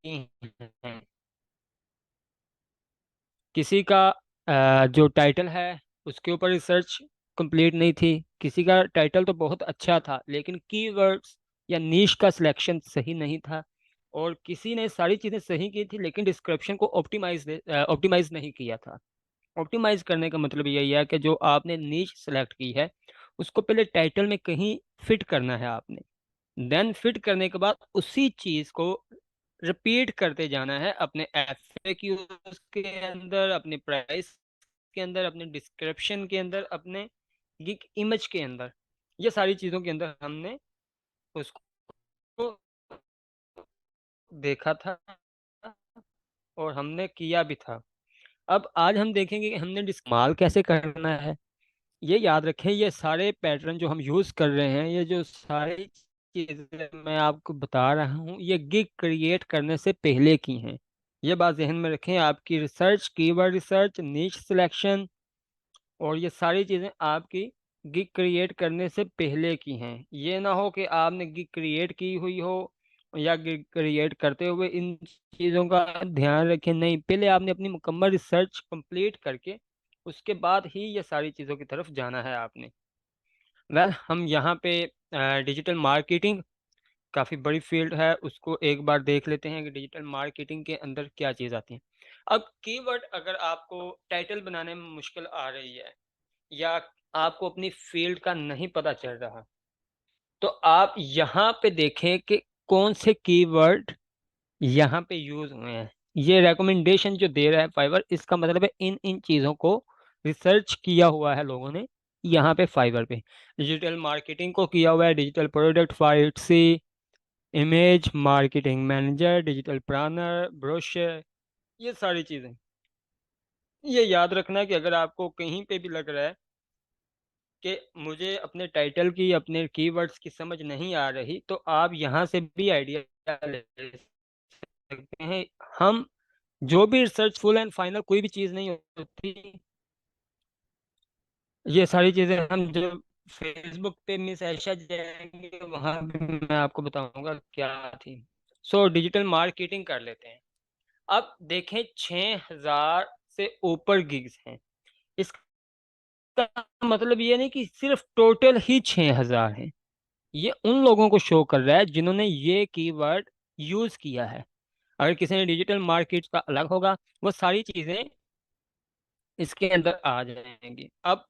हैं। किसी का जो टाइटल है उसके ऊपर रिसर्च कंप्लीट नहीं थी, किसी का टाइटल तो बहुत अच्छा था लेकिन कीवर्ड्स या नीश का सिलेक्शन सही नहीं था, और किसी ने सारी चीज़ें सही की थी लेकिन डिस्क्रिप्शन को ऑप्टिमाइज नहीं किया था। ऑप्टिमाइज करने का मतलब यही है कि जो आपने नीश सेलेक्ट की है उसको पहले टाइटल में कहीं फिट करना है आपने। देन फिट करने के बाद उसी चीज को रिपीट करते जाना है अपने एफएक्यूज के अंदर, अपने प्राइस के अंदर, अपने डिस्क्रिप्शन के अंदर, अपने गिग इमेज के अंदर। ये सारी चीजों के अंदर हमने उसको देखा था और हमने किया भी था। अब आज हम देखेंगे कि हमने इस्तेमाल कैसे करना है। ये याद रखें, ये सारे पैटर्न जो हम यूज कर रहे हैं, ये जो सारी चीजें मैं आपको बता रहा हूँ, ये गिग क्रिएट करने से पहले की हैं। ये बात जहन में रखें, आपकी रिसर्च, कीवर्ड रिसर्च, नीश सिलेक्शन और ये सारी चीजें आपकी गिग क्रिएट करने से पहले की हैं। ये ना हो कि आपने गिग क्रिएट की हुई हो या गिग क्रिएट करते हुए इन चीज़ों का ध्यान रखें। नहीं, पहले आपने अपनी मुकम्मल रिसर्च कंप्लीट करके उसके बाद ही ये सारी चीज़ों की तरफ जाना है आपने। हम यहाँ पे डिजिटल मार्केटिंग काफ़ी बड़ी फील्ड है, उसको एक बार देख लेते हैं कि डिजिटल मार्केटिंग के अंदर क्या चीज़ आती है। अब कीवर्ड अगर आपको टाइटल बनाने में मुश्किल आ रही है या आपको अपनी फील्ड का नहीं पता चल रहा, तो आप यहाँ पे देखें कि कौन से कीवर्ड यहाँ पे यूज हुए हैं। ये रेकमेंडेशन जो दे रहा है फाइवर, इसका मतलब है इन इन चीज़ों को रिसर्च किया हुआ है लोगों ने यहाँ पे फाइवर पे। डिजिटल मार्केटिंग को किया हुआ है, डिजिटल प्रोडक्ट फाइट सी, image marketing manager, digital planner, brochure, ये सारी चीज़ें। ये याद रखना कि अगर आपको कहीं पे भी लग रहा है कि मुझे अपने टाइटल की, अपने कीवर्ड्स की समझ नहीं आ रही, तो आप यहाँ से भी आइडिया ले सकते हैं। हम जो भी रिसर्च फुल एंड फाइनल कोई भी चीज़ नहीं होती, ये सारी चीज़ें हम जब फेसबुक पे मिस ऐशा जाएंगे वहाँ भी मैं आपको बताऊंगा क्या थी। सो डिजिटल मार्केटिंग कर लेते हैं। अब देखें, 6,000 से ऊपर गिग्स हैं। इसका मतलब ये नहीं कि सिर्फ टोटल ही 6,000 हैं। ये उन लोगों को शो कर रहा है जिन्होंने ये कीवर्ड यूज किया है। अगर किसी ने डिजिटल मार्केट का अलग होगा, वो सारी चीजें इसके अंदर आ जाएंगी। अब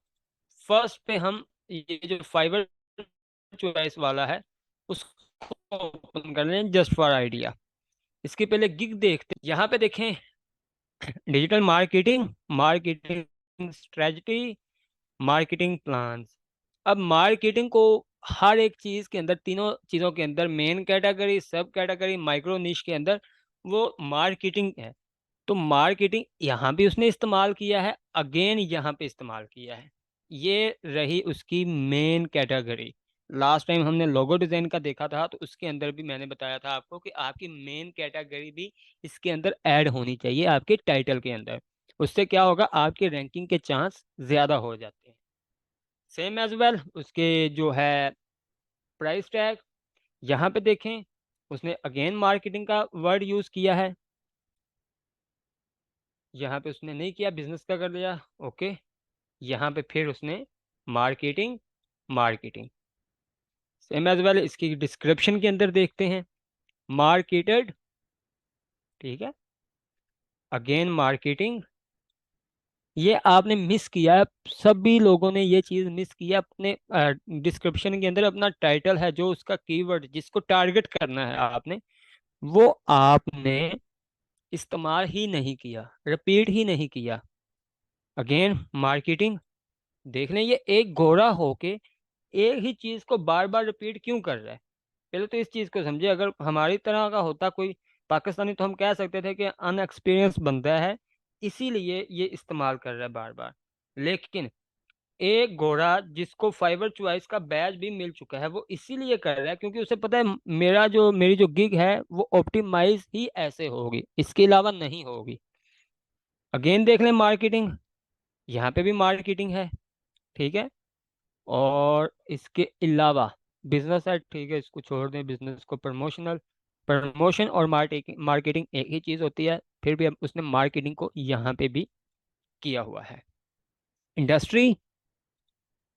फर्स्ट पे हम ये जो फाइबर चॉइस वाला है उसको ओपन कर लें जस्ट फॉर आइडिया। इसके पहले गिग देखते हैं। यहाँ पे देखें, digital marketing, marketing strategy, marketing plans. अब मार्केटिंग को हर एक चीज के अंदर, तीनों चीजों के अंदर, मेन कैटेगरी, सब कैटेगरी, माइक्रो निश के अंदर वो मार्केटिंग है। तो मार्केटिंग यहाँ भी उसने इस्तेमाल किया है, अगेन यहाँ पे इस्तेमाल किया है। ये रही उसकी मेन कैटेगरी। लास्ट टाइम हमने लोगो डिजाइन का देखा था, तो उसके अंदर भी मैंने बताया था आपको कि आपकी मेन कैटेगरी भी इसके अंदर ऐड होनी चाहिए आपके टाइटल के अंदर। उससे क्या होगा, आपके रैंकिंग के चांस ज्यादा हो जाते हैं। सेम एज वेल उसके जो है प्राइस टैग, यहाँ पे देखें, उसने अगेन मार्केटिंग का वर्ड यूज किया है। यहाँ पे उसने नहीं किया, बिजनेस का कर दिया, ओके। यहाँ पे फिर उसने marketing, marketing. Same as well इसकी डिस्क्रिप्शन के अंदर देखते हैं, मार्केटेड, ठीक है, अगेन मार्केटिंग। ये आपने मिस किया है, सभी लोगों ने ये चीज मिस की है। अपने डिस्क्रिप्शन के अंदर अपना टाइटल है, जो उसका कीवर्ड जिसको टारगेट करना है आपने, वो आपने इस्तेमाल ही नहीं किया, रिपीट ही नहीं किया। Again marketing. देख लें, ये एक घोड़ा होके एक ही चीज को बार बार रिपीट क्यों कर रहा है। पहले तो इस चीज को समझे। अगर हमारी तरह का होता कोई पाकिस्तानी, तो हम कह सकते थे कि अनएक्सपीरियंस बंदा है, इसीलिए ये इस्तेमाल कर रहा है बार बार। लेकिन एक घोड़ा जिसको फाइबर चॉइस का बैच भी मिल चुका है, वो इसीलिए कर रहा है क्योंकि उसे पता है मेरी जो गिग है वो ऑप्टिमाइज ही ऐसे होगी, इसके अलावा नहीं होगी। अगेन देख लें मार्केटिंग, यहाँ पे भी मार्केटिंग है, ठीक है। और इसके अलावा बिजनेस है, ठीक है, इसको छोड़ दें, बिजनेस को, प्रमोशनल। प्रमोशन और मार्केटिंग मार्केटिंग एक ही चीज होती है, फिर भी अब उसने मार्केटिंग को यहाँ पे भी किया हुआ है। इंडस्ट्री,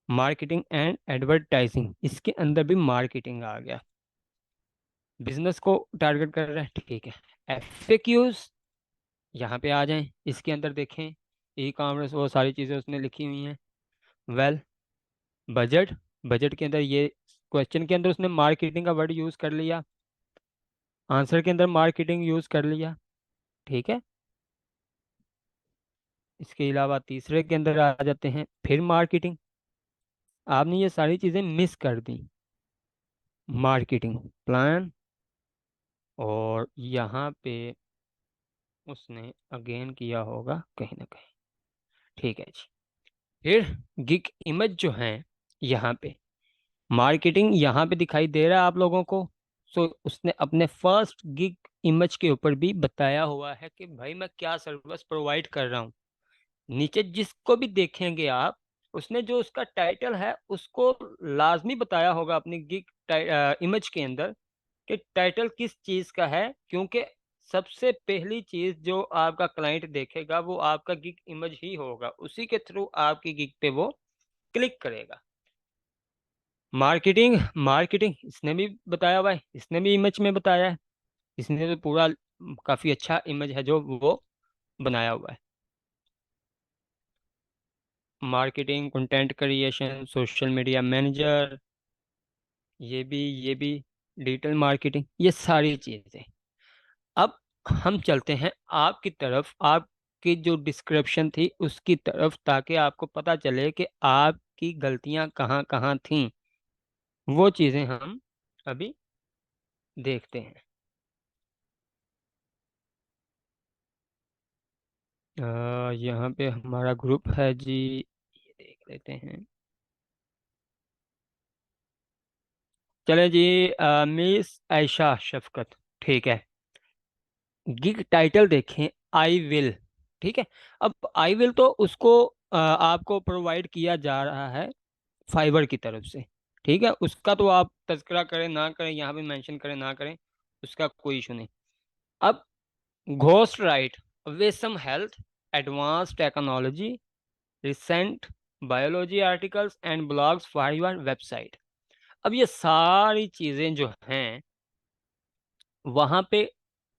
मार्केटिंग एंड एडवर्टाइजिंग, इसके अंदर भी मार्केटिंग आ गया। बिजनेस को टारगेट कर रहे हैं, ठीक है। एफएक्यूज, यहाँ पे आ जाएं, इसके अंदर देखें ई कॉमर्स, वो सारी चीज़ें उसने लिखी हुई हैं। वेल, बजट, बजट के अंदर ये क्वेश्चन के अंदर उसने मार्केटिंग का वर्ड यूज़ कर लिया, आंसर के अंदर मार्केटिंग यूज़ कर लिया, ठीक है। इसके अलावा तीसरे के अंदर आ जाते हैं, फिर मार्केटिंग। आपने ये सारी चीज़ें मिस कर दी। मार्केटिंग प्लान, और यहाँ पे उसने अगेन किया होगा कहीं ना कहीं, ठीक है जी। फिर गिग इमेज जो है, यहाँ पे मार्केटिंग यहाँ पे दिखाई दे रहा है आप लोगों को। सो उसने अपने फर्स्ट गिग इमेज के ऊपर भी बताया हुआ है कि भाई मैं क्या सर्विस प्रोवाइड कर रहा हूँ। नीचे जिसको भी देखेंगे आप, उसने जो उसका टाइटल है उसको लाजमी बताया होगा अपनी गिग इमेज के अंदर कि टाइटल किस चीज का है, क्योंकि सबसे पहली चीज जो आपका क्लाइंट देखेगा वो आपका गिग इमेज ही होगा, उसी के थ्रू आपकी गिग पे वो क्लिक करेगा। मार्केटिंग, मार्केटिंग इसने भी बताया हुआ है, इसने भी इमेज में बताया है, इसने तो पूरा काफी अच्छा इमेज है जो वो बनाया हुआ है। Marketing, content creation, social media manager, ये भी डिजिटल मार्केटिंग, ये सारी चीजें। अब हम चलते हैं आपकी तरफ, आपकी जो डिस्क्रिप्शन थी उसकी तरफ, ताकि आपको पता चले कि आपकी गलतियां कहाँ कहाँ थीं। वो चीजें हम अभी देखते हैं। यहाँ पे हमारा ग्रुप है जी, ये देख लेते हैं। चले जी, मिस आयशा शफकत, ठीक है। गिग टाइटल देखें, आई विल, ठीक है। अब आई विल तो उसको आपको प्रोवाइड किया जा रहा है फाइबर की तरफ से, ठीक है। उसका तो आप तज़किरा करें ना करें, यहाँ पे मेंशन करें ना करें, उसका कोई इशू नहीं। अब घोस्ट राइट, विसम health, advance technology, recent biology articles and blogs for your website. अब ये सारी चीज़ें जो हैं, वहाँ पे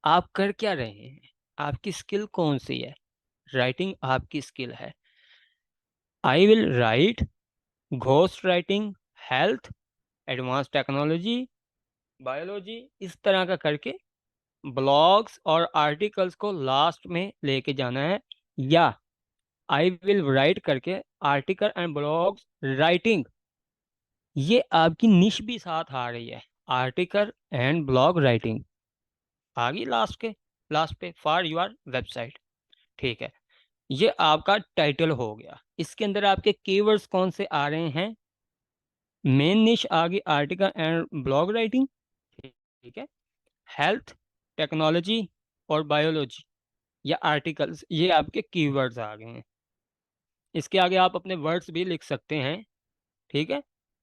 आप कर क्या रहे हैं, आपकी स्किल कौन सी है। राइटिंग आपकी स्किल है। I will write, ghost writing, health, advance technology, biology, इस तरह का करके ब्लॉग्स और आर्टिकल्स को लास्ट में लेके जाना है। या आई विल राइट करके आर्टिकल एंड ब्लॉग्स राइटिंग, ये आपकी निश भी साथ आ रही है। आर्टिकल एंड ब्लॉग राइटिंग आ गई लास्ट के, लास्ट पे फॉर योर वेबसाइट, ठीक है। ये आपका टाइटल हो गया। इसके अंदर आपके कीवर्ड्स कौन से आ रहे हैं। मेन निश आ गई आर्टिकल एंड ब्लॉग राइटिंग, ठीक है। हेल्थ, टेक्नोलॉजी और बायोलॉजी या आर्टिकल्स, ये आपके कीवर्ड्स आ गए हैं। इसके आगे आप अपने वर्ड्स भी लिख सकते हैं, ठीक है,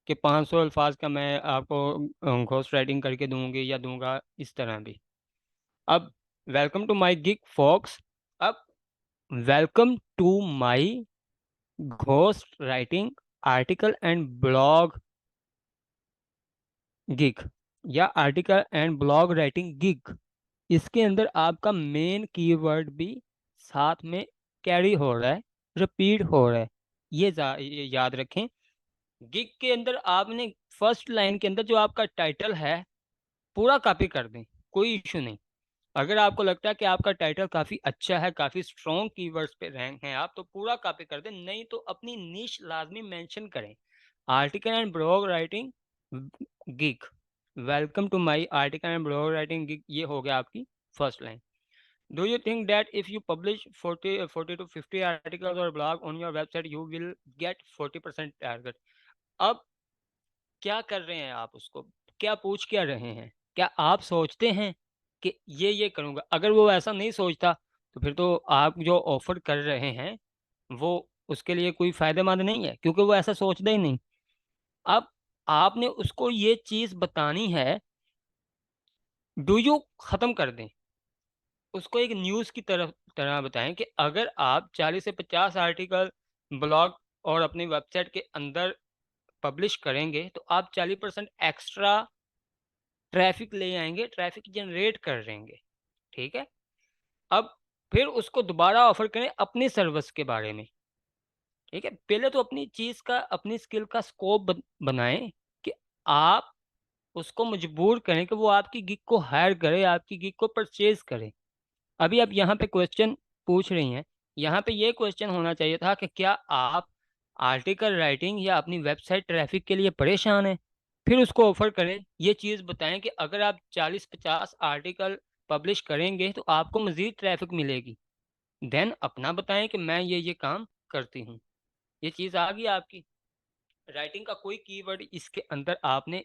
कि 500 अल्फाज का मैं आपको घोस्ट राइटिंग करके दूंगी या दूंगा, इस तरह भी। अब वेलकम टू माय गिग फॉक्स। अब welcome to my ghost writing article and blog gig या article and blog writing gig, इसके अंदर आपका मेन कीवर्ड भी साथ में कैरी हो रहा है, रिपीट हो रहा है। ये याद रखें। गिग के अंदर आपने फर्स्ट लाइन के अंदर जो आपका टाइटल है पूरा कॉपी कर दें, कोई इशू नहीं। अगर आपको लगता है कि आपका टाइटल काफ़ी अच्छा है, काफ़ी स्ट्रॉन्ग कीवर्ड्स पे रैंक हैं आप, तो पूरा कॉपी कर दें, नहीं तो अपनी निश लाजमी मेंशन करें। Article and blog writing gig, welcome to my article and blog writing gig, ये हो गया आपकी first line. Do you think that if you publish 40 to 50 articles or blog on your website, you will get 40% target? अब क्या कर रहे हैं आप, उसको क्या पूछ क्या रहे हैं। क्या आप सोचते हैं कि ये करूँगा। अगर वो ऐसा नहीं सोचता तो फिर तो आप जो ऑफर कर रहे हैं वो उसके लिए कोई फायदेमंद नहीं है, क्योंकि वो ऐसा सोचता ही नहीं। अब आपने उसको ये चीज़ बतानी है डू यू खत्म कर दें, उसको एक न्यूज़ की तरह बताएं कि अगर आप 40 से 50 आर्टिकल ब्लॉग और अपनी वेबसाइट के अंदर पब्लिश करेंगे तो आप 40% एक्स्ट्रा ट्रैफिक ले आएंगे, ट्रैफिक जनरेट कर देंगे। ठीक है। अब फिर उसको दोबारा ऑफर करें अपनी सर्विस के बारे में। ठीक है, पहले तो अपनी चीज का, अपनी स्किल का स्कोप बनाएं कि आप उसको मजबूर करें कि वो आपकी गिग को हायर करे, आपकी गिग को परचेज करे। अभी आप यहाँ पे क्वेश्चन पूछ रही हैं, यहाँ पे ये क्वेश्चन होना चाहिए था कि क्या आप आर्टिकल राइटिंग या अपनी वेबसाइट ट्रैफिक के लिए परेशान हैं, फिर उसको ऑफर करें। ये चीज़ बताएं कि अगर आप 40-50 आर्टिकल पब्लिश करेंगे तो आपको मज़ीद ट्रैफिक मिलेगी। देन अपना बताएं कि मैं ये काम करती हूँ। ये चीज़ आ गई आपकी। राइटिंग का कोई कीवर्ड इसके अंदर आपने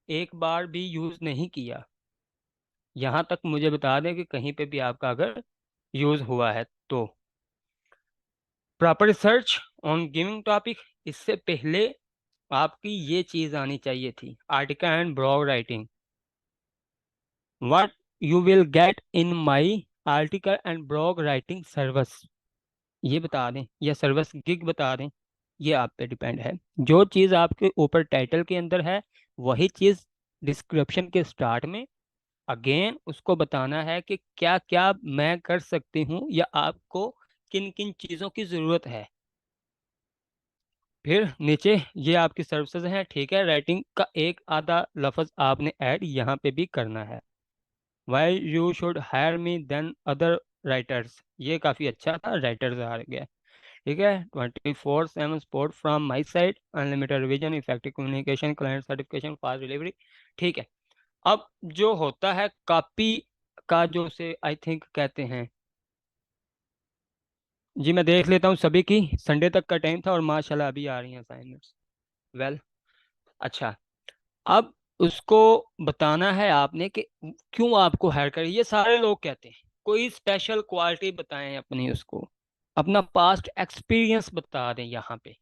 एक बार भी यूज़ नहीं किया। यहाँ तक मुझे बता दें कि कहीं पे भी आपका अगर यूज़ हुआ है तो proper research on giving topic, इससे पहले आपकी ये चीज़ आनी चाहिए थी, article and blog writing. What you will get in my article and blog writing service, ये बता दें, या सर्विस गिग बता दें। ये आप पे डिपेंड है। जो चीज़ आपके ऊपर टाइटल के अंदर है वही चीज़ डिस्क्रिप्शन के स्टार्ट में अगेन उसको बताना है कि क्या क्या मैं कर सकती हूँ या आपको किन किन चीज़ों की ज़रूरत है। फिर नीचे ये आपकी सर्विसेज हैं। ठीक है, राइटिंग का एक आधा लफ्ज आपने ऐड यहाँ पे भी करना है। Why you should hire me than other writers, ये काफ़ी अच्छा था, राइटर्स आ गया। ठीक है, 24/7 support from my side, unlimited revision, effective communication, client certification, fast delivery. ठीक है। अब जो होता है कॉपी का, जो से आई थिंक कहते हैं, जी मैं देख लेता हूँ सभी की, संडे तक का टाइम था और माशाल्लाह अभी आ रही हैं असाइनमेंट्स। वेल, अच्छा, अब उसको बताना है आपने कि क्यों आपको हायर करें। ये सारे लोग कहते हैं, कोई स्पेशल क्वालिटी बताएं अपनी, उसको अपना पास्ट एक्सपीरियंस बता दें यहाँ पे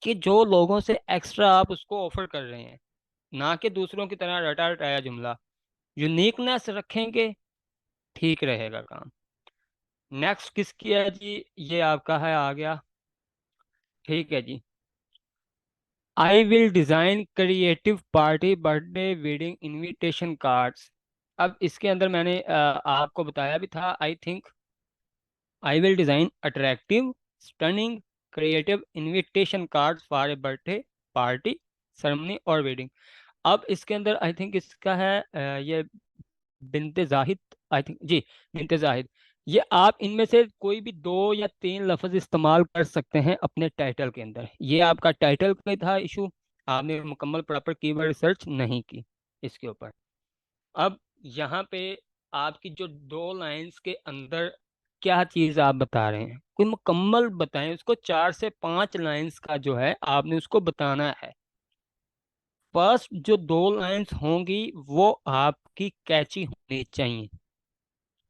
कि जो लोगों से एक्स्ट्रा आप उसको ऑफर कर रहे हैं, ना कि दूसरों की तरह रटा रटाया जुमला। यूनिकनेस रखेंगे, ठीक रहेगा काम। नेक्स्ट किसकी है जी, ये आपका है, आ गया। ठीक है जी, I will design creative party birthday wedding invitation cards. अब इसके अंदर मैंने आपको बताया भी था I think, I will design attractive stunning creative invitation cards for a birthday party ceremony और वेडिंग। अब इसके अंदर आई थिंक इसका है ये बिनते जाहिद, आई थिंक जी, बिनते जाहिद। ये आप इनमें से कोई भी 2 या 3 लफ्ज इस्तेमाल कर सकते हैं अपने टाइटल के अंदर। ये आपका टाइटल का था इशू, आपने मुकम्मल प्रॉपर कीवर्ड रिसर्च नहीं की इसके ऊपर। अब यहाँ पे आपकी जो 2 लाइंस के अंदर क्या चीज़ आप बता रहे हैं, कोई मुकम्मल बताएं उसको। 4 से 5 लाइंस का जो है आपने उसको बताना है। फर्स्ट जो 2 लाइंस होंगी वो आपकी कैची होनी चाहिए,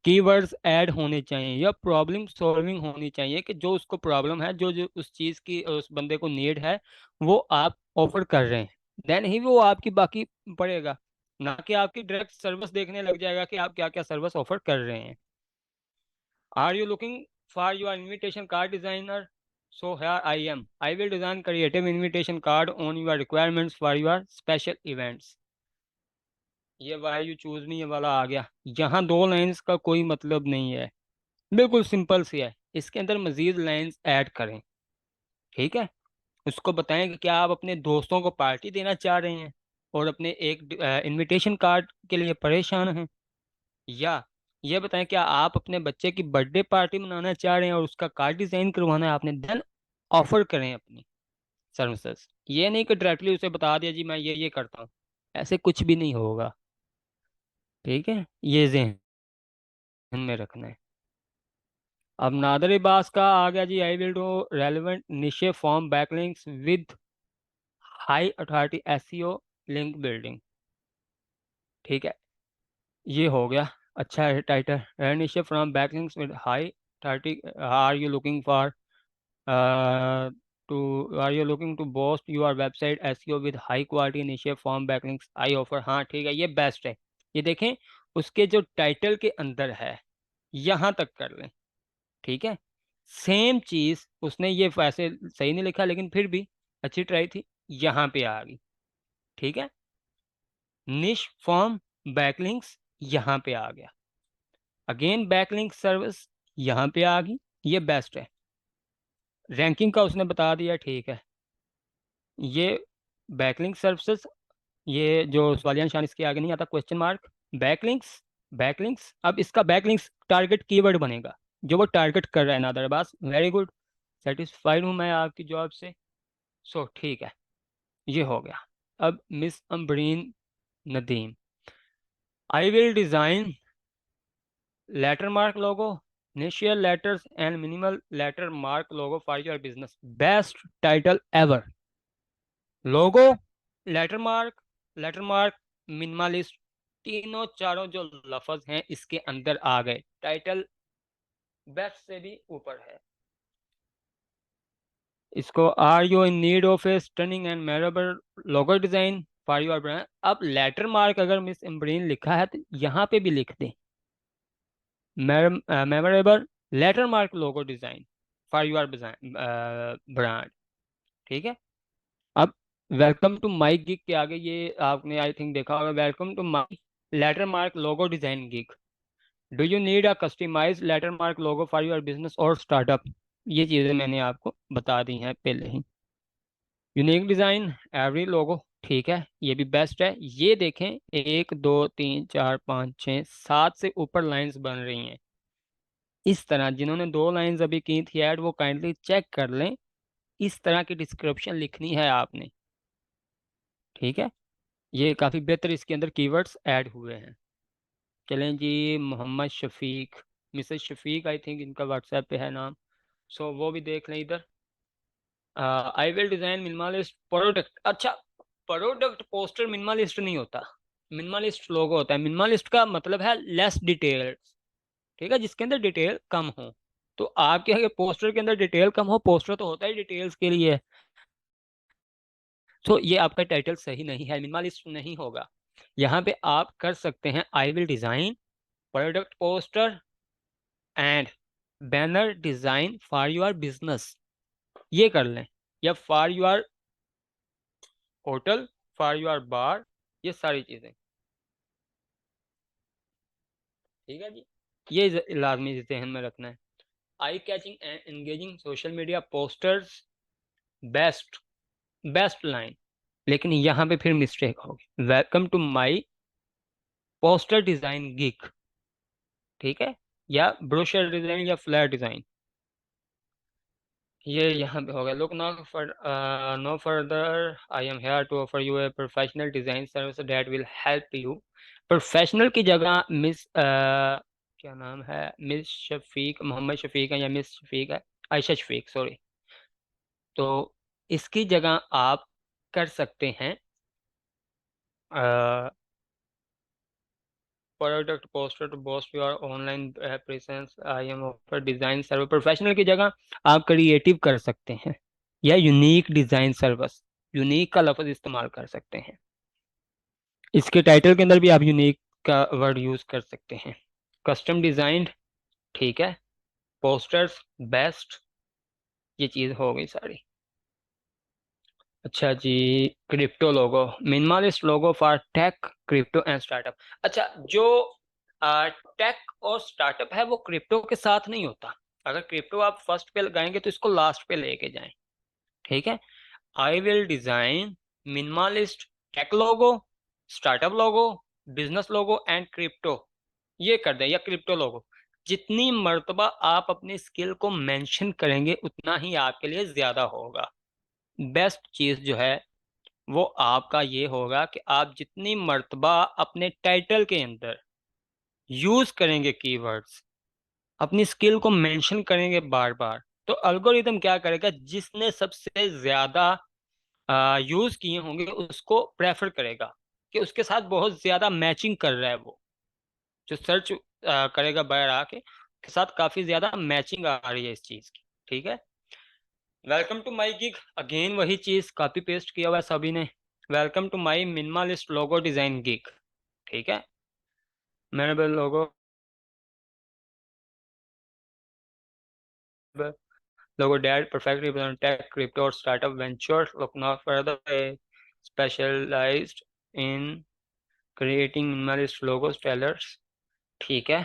कीवर्ड्स ऐड होने चाहिए या प्रॉब्लम सॉल्विंग होनी चाहिए कि जो उसको प्रॉब्लम है, जो जो उस चीज़ की उस बंदे को नीड है, वो आप ऑफर कर रहे हैं। देन ही वो आपकी बाकी पड़ेगा, ना कि आपकी डायरेक्ट सर्विस देखने लग जाएगा कि आप क्या क्या सर्विस ऑफर कर रहे हैं। Are you looking for your invitation card designer, so here I am, I will design creative invitation card on your requirements for your special events. ये वाई यू चूज मी, ये वाला आ गया। यहाँ 2 lines का कोई मतलब नहीं है, बिल्कुल सिंपल सी है। इसके अंदर मजीद लाइंस ऐड करें। ठीक है, उसको बताएं कि क्या आप अपने दोस्तों को पार्टी देना चाह रहे हैं और अपने एक इनविटेशन कार्ड के लिए परेशान हैं, या ये बताएं क्या आप अपने बच्चे की बर्थडे पार्टी मनाना चाह रहे हैं और उसका कार्ड डिजाइन करवाना है आपने। देन ऑफर करें अपनी सर्विसेज। ये नहीं कि डायरेक्टली उसे बता दिया जी मैं ये करता हूँ, ऐसे कुछ भी नहीं होगा। ठीक है, ये जहन में रखना है। अब नादर अब्बास का आ गया जी, I will do relevant niche form backlinks with high authority SEO link building. ठीक है, ये हो गया। अच्छा है title, niche from backlinks with high authority. Are you looking for to are you looking to boost your website SEO with high quality niche form backlinks I offer. हाँ ठीक है, ये बेस्ट है, ये देखें, उसके जो टाइटल के अंदर है यहां तक कर लें। ठीक है, सेम चीज उसने ये वैसे सही नहीं लिखा लेकिन फिर भी अच्छी ट्राई थी, यहां पे आ गई। ठीक है, निश फॉर्म बैकलिंक्स यहां पे आ गया, अगेन बैकलिंक सर्विस यहां पे आ गई, ये बेस्ट है। रैंकिंग का उसने बता दिया, ठीक है। ये बैकलिंक सर्विसेज, ये जो सवालिया निशान इसके आगे नहीं आता, क्वेश्चन मार्क, बैकलिंक्स। बैकलिंक्स, अब इसका बैकलिंक्स टारगेट कीवर्ड बनेगा जो वो टारगेट कर रहा है Nadir Abbas. Very good, satisfied हूँ मैं आपकी जॉब से। सो ठीक है, ये हो गया। अब miss Ambreen Nadeem, I will design letter mark logo, initial letters and minimal letter mark logo for your business, best title ever। Logo, letter mark, minimalist, तीनों चारों जो लफ्ज हैं इसके अंदर आ गए। टाइटल बेस्ट से भी ऊपर है। इसको are you in need of a stunning and memorable logo design for your brand. अब लेटर मार्क अगर मिस इम्ब्रीन लिखा है तो यहाँ पे भी लिख दें memorable letter mark logo design for your brand. ठीक है, अब वेलकम टू माई गिग के आगे ये आपने आई थिंक देखा होगा, welcome to my letter mark logo design gig, do you need a customize letter mark logo for your business और स्टार्टअप। ये चीज़ें मैंने आपको बता दी हैं पहले ही। यूनिक डिज़ाइन एवरी लोगो, ठीक है, ये भी बेस्ट है। ये देखें, 1 2 3 4 5 6 7 से ऊपर लाइंस बन रही हैं इस तरह। जिन्होंने 2 लाइंस अभी की थी ऐड, वो काइंडली चेक कर लें, इस तरह की डिस्क्रिप्शन लिखनी है आपने। ठीक है, ये काफ़ी बेहतर इसके अंदर कीवर्ड्स ऐड हुए हैं। चलें जी, Mohammad Shafiq, Mrs Shafiq I think इनका व्हाट्सएप पे है नाम, सो वो भी देख लें इधर। I will design minimalist product. अच्छा, प्रोडक्ट पोस्टर मिनिमलिस्ट नहीं होता, मिनिमलिस्ट लोगो होता है। मिनिमलिस्ट का मतलब है लेस डिटेल, ठीक है, जिसके अंदर डिटेल कम हो। तो आपके अगर पोस्टर के अंदर डिटेल कम हो, पोस्टर तो होता ही डिटेल्स के लिए, तो ये आपका टाइटल सही नहीं है, मिनिमलिस्ट नहीं होगा। यहाँ पे आप कर सकते हैं आई will design product poster and banner design for your business, ये कर लें, या for your hotel, for your बार, ये सारी चीज़ें। ठीक है जी, ये लाजमी जहन में रखना है। Eye catching and engaging social media posters, best, best line. लेकिन यहाँ पे फिर मिस्टेक होगी, welcome to my poster design gig, ठीक है, या ब्रोशर डिज़ाइन या फ्लैट डिज़ाइन, ये यहाँ पे होगा। Look no further, I am here to offer you a professional design service that will help you. Professional की जगह मिस क्या नाम है, मिस शफीक, मोहम्मद शफीक है या मिस शफीक है, आयशा शफीक सॉरी। तो इसकी जगह आप कर सकते हैं product poster to boost your online presence, I am offer design service. Professional की जगह आप क्रिएटिव कर सकते हैं, या यूनिक डिज़ाइन सर्विस, यूनिक का लफ्ज़ इस्तेमाल कर सकते हैं। इसके टाइटल के अंदर भी आप यूनिक का वर्ड यूज़ कर सकते हैं। कस्टम डिज़ाइंड, ठीक है, पोस्टर्स बेस्ट, ये चीज़ हो गई सारी। अच्छा जी, crypto logo, minimalist logo for tech crypto and startup. अच्छा, जो टेक और स्टार्टअप है वो क्रिप्टो के साथ नहीं होता। अगर क्रिप्टो आप फर्स्ट पे लगाएंगे तो इसको लास्ट पे लेके जाएं। ठीक है, I will design minimalist tech logo, startup logo, business logo and crypto, ये कर दें, या क्रिप्टो लोगो। जितनी मर्तबा आप अपनी स्किल को मेंशन करेंगे उतना ही आपके लिए ज्यादा होगा। बेस्ट चीज जो है वो आपका ये होगा कि आप जितनी मर्तबा अपने टाइटल के अंदर यूज करेंगे कीवर्ड्स, अपनी स्किल को मेंशन करेंगे बार बार, तो अल्गोरिदम क्या करेगा, जिसने सबसे ज्यादा यूज किए होंगे उसको प्रेफर करेगा, कि उसके साथ बहुत ज्यादा मैचिंग कर रहा है वो, जो सर्च करेगा बाहर आके, के साथ काफी ज्यादा मैचिंग आ रही है इस चीज की। ठीक है, welcome to my gig, again वही चीज कॉपी पेस्ट किया हुआ है सभी ने, welcome to my minimalist logo design gig. ठीक है, मेरे लोगो logo that perfectly represent tech, crypto, or startup ventures. Look no further. They specialized in creating minimalist logos, tailors. ठीक है.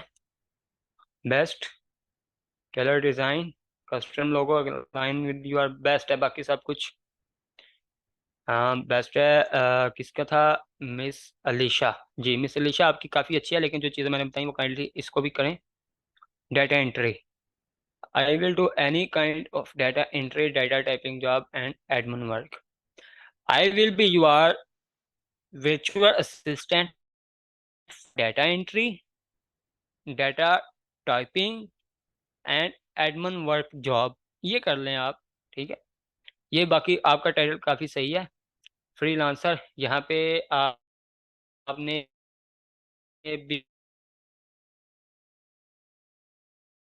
Best tailor design, custom logo align with your best है. बाकी सब कुछ हाँ बेस्ट है. किसका था? मिस अलीशा. जी मिस अलीशा आपकी काफ़ी अच्छी है, लेकिन जो चीज़ें मैंने बताई वो काइंडली इसको भी करें. Data entry. I will do any kind of data entry, data typing job, and admin work. I will be your virtual assistant, data entry, data typing, and admin work job. ये कर लें आप. ठीक है. ये बाकी आपका टाइटल काफ़ी सही है. फ्रीलांसर यहाँ पे आपने भी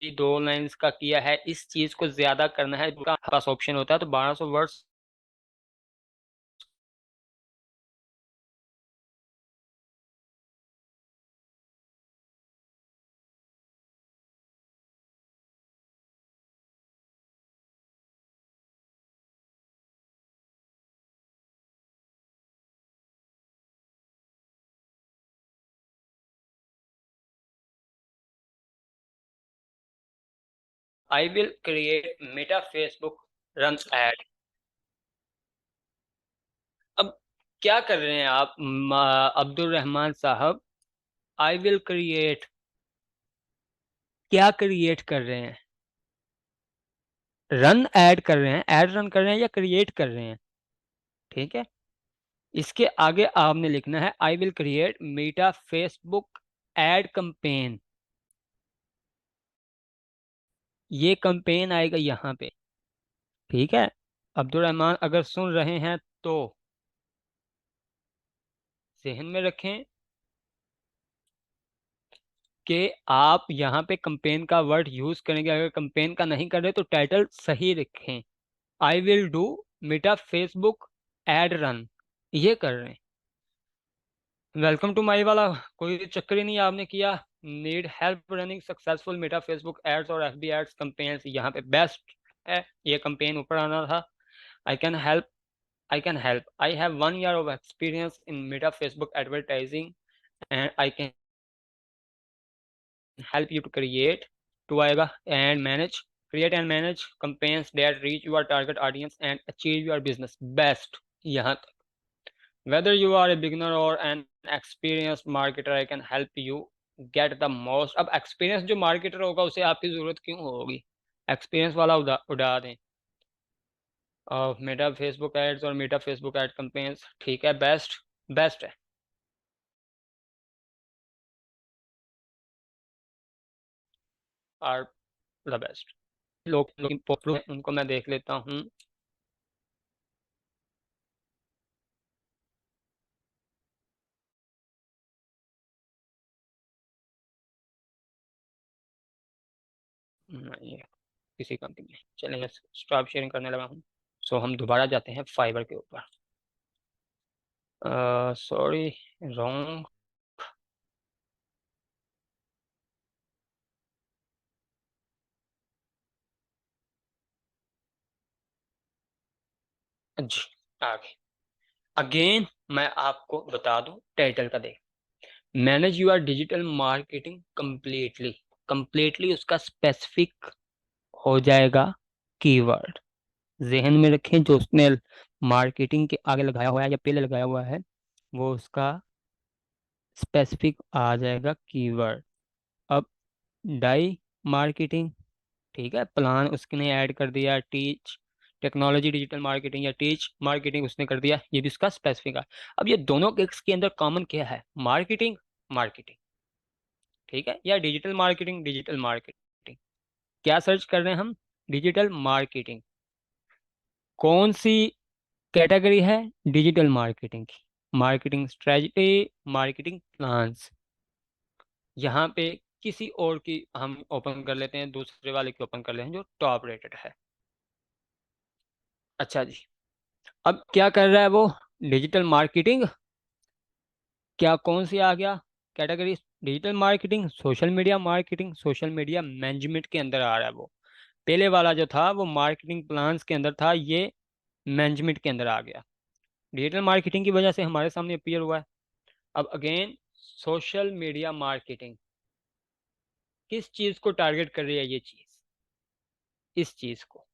2 लाइन्स का किया है. इस चीज़ को ज़्यादा करना है, पास ऑप्शन होता है तो 1200 words. I will create Meta Facebook runs ad. अब क्या कर रहे हैं आप अब्दुल रहमान साहब? आई विल क्रिएट. क्या क्रिएट कर रहे हैं? रन ऐड कर रहे हैं, ऐड रन कर रहे हैं या क्रिएट कर रहे हैं? ठीक है. इसके आगे आपने लिखना है I will create Meta Facebook ad campaign. ये कंपेन आएगा यहाँ पे. ठीक है. अब्दुल रहमान अगर सुन रहे हैं तो जहन में रखें कि आप यहाँ पे कंपेन का वर्ड यूज करेंगे. अगर कंपेन का नहीं कर रहे तो टाइटल सही रखें. I will do Meta Facebook ad run. ये कर रहे हैं. वेलकम टू माई वाला कोई चक्कर ही नहीं आपने किया. Need help running successful Meta Facebook ads और एफबी एड्स कंपेन्स. यहाँ पे बेस्ट है. ये कंपेन ऊपर आना था. I can help. I have 1 year of experience in Meta Facebook advertising and I can help you to create. To आएगा and manage. Create and manage campaigns that reach your target audience and achieve your business best. यहाँ तक. Whether you are a beginner or an experienced marketer, I can help you get the most. अब experience जो marketer होगा उसे आपकी ज़रूरत क्यों होगी? एक्सपीरियंस वाला उड़ा दें. मेटा फेसबुक एड्स और मेटा फेसबुक एड कंपेन्स. ठीक है. बेस्ट. बेस्ट है. Are the best. लोग पॉपुलर हैं उनको मैं देख लेता हूँ. नहीं है किसी कंपनी में. चलें मैं स्टॉप शेयरिंग करने लगा हूँ. सो हम दोबारा जाते हैं फाइबर के ऊपर. सॉरी. रॉन्ग. जी आगे. अगेन मैं आपको बता दूं टाइटल का. देख manage your digital marketing completely. Completely उसका स्पेसिफिक हो जाएगा कीवर्ड. जहन में रखें जो उसने मार्केटिंग के आगे लगाया हुआ है या पहले लगाया हुआ है वो उसका स्पेसिफिक आ जाएगा कीवर्ड. अब डाई मार्केटिंग. ठीक है. प्लान उसने ऐड कर दिया. टीच टेक्नोलॉजी डिजिटल मार्केटिंग या टीच मार्केटिंग उसने कर दिया. ये भी उसका स्पेसिफिक है. अब ये दोनों के अंदर कॉमन क्या है? मार्केटिंग. मार्केटिंग. ठीक है. या डिजिटल मार्केटिंग. Digital marketing. क्या सर्च कर रहे हैं हम? Digital marketing. कौन सी कैटेगरी है? डिजिटल मार्केटिंग की. Marketing strategy. Marketing plans. यहाँ पे किसी और की हम ओपन कर लेते हैं. दूसरे वाले की ओपन कर लेते हैं जो टॉप रेटेड है. अच्छा जी. अब क्या कर रहा है वो? Digital marketing. क्या कौन सी आ गया category? Digital marketing, social media management के अंदर आ रहा है वो। पहले वाला जो था वो मार्केटिंग प्लान्स के अंदर था, ये मैनेजमेंट के अंदर आ गया। डिजिटल मार्केटिंग की वजह से हमारे सामने अपीयर हुआ है। अब अगेन सोशल मीडिया मार्केटिंग किस चीज को टारगेट कर रही है? ये चीज, इस चीज को,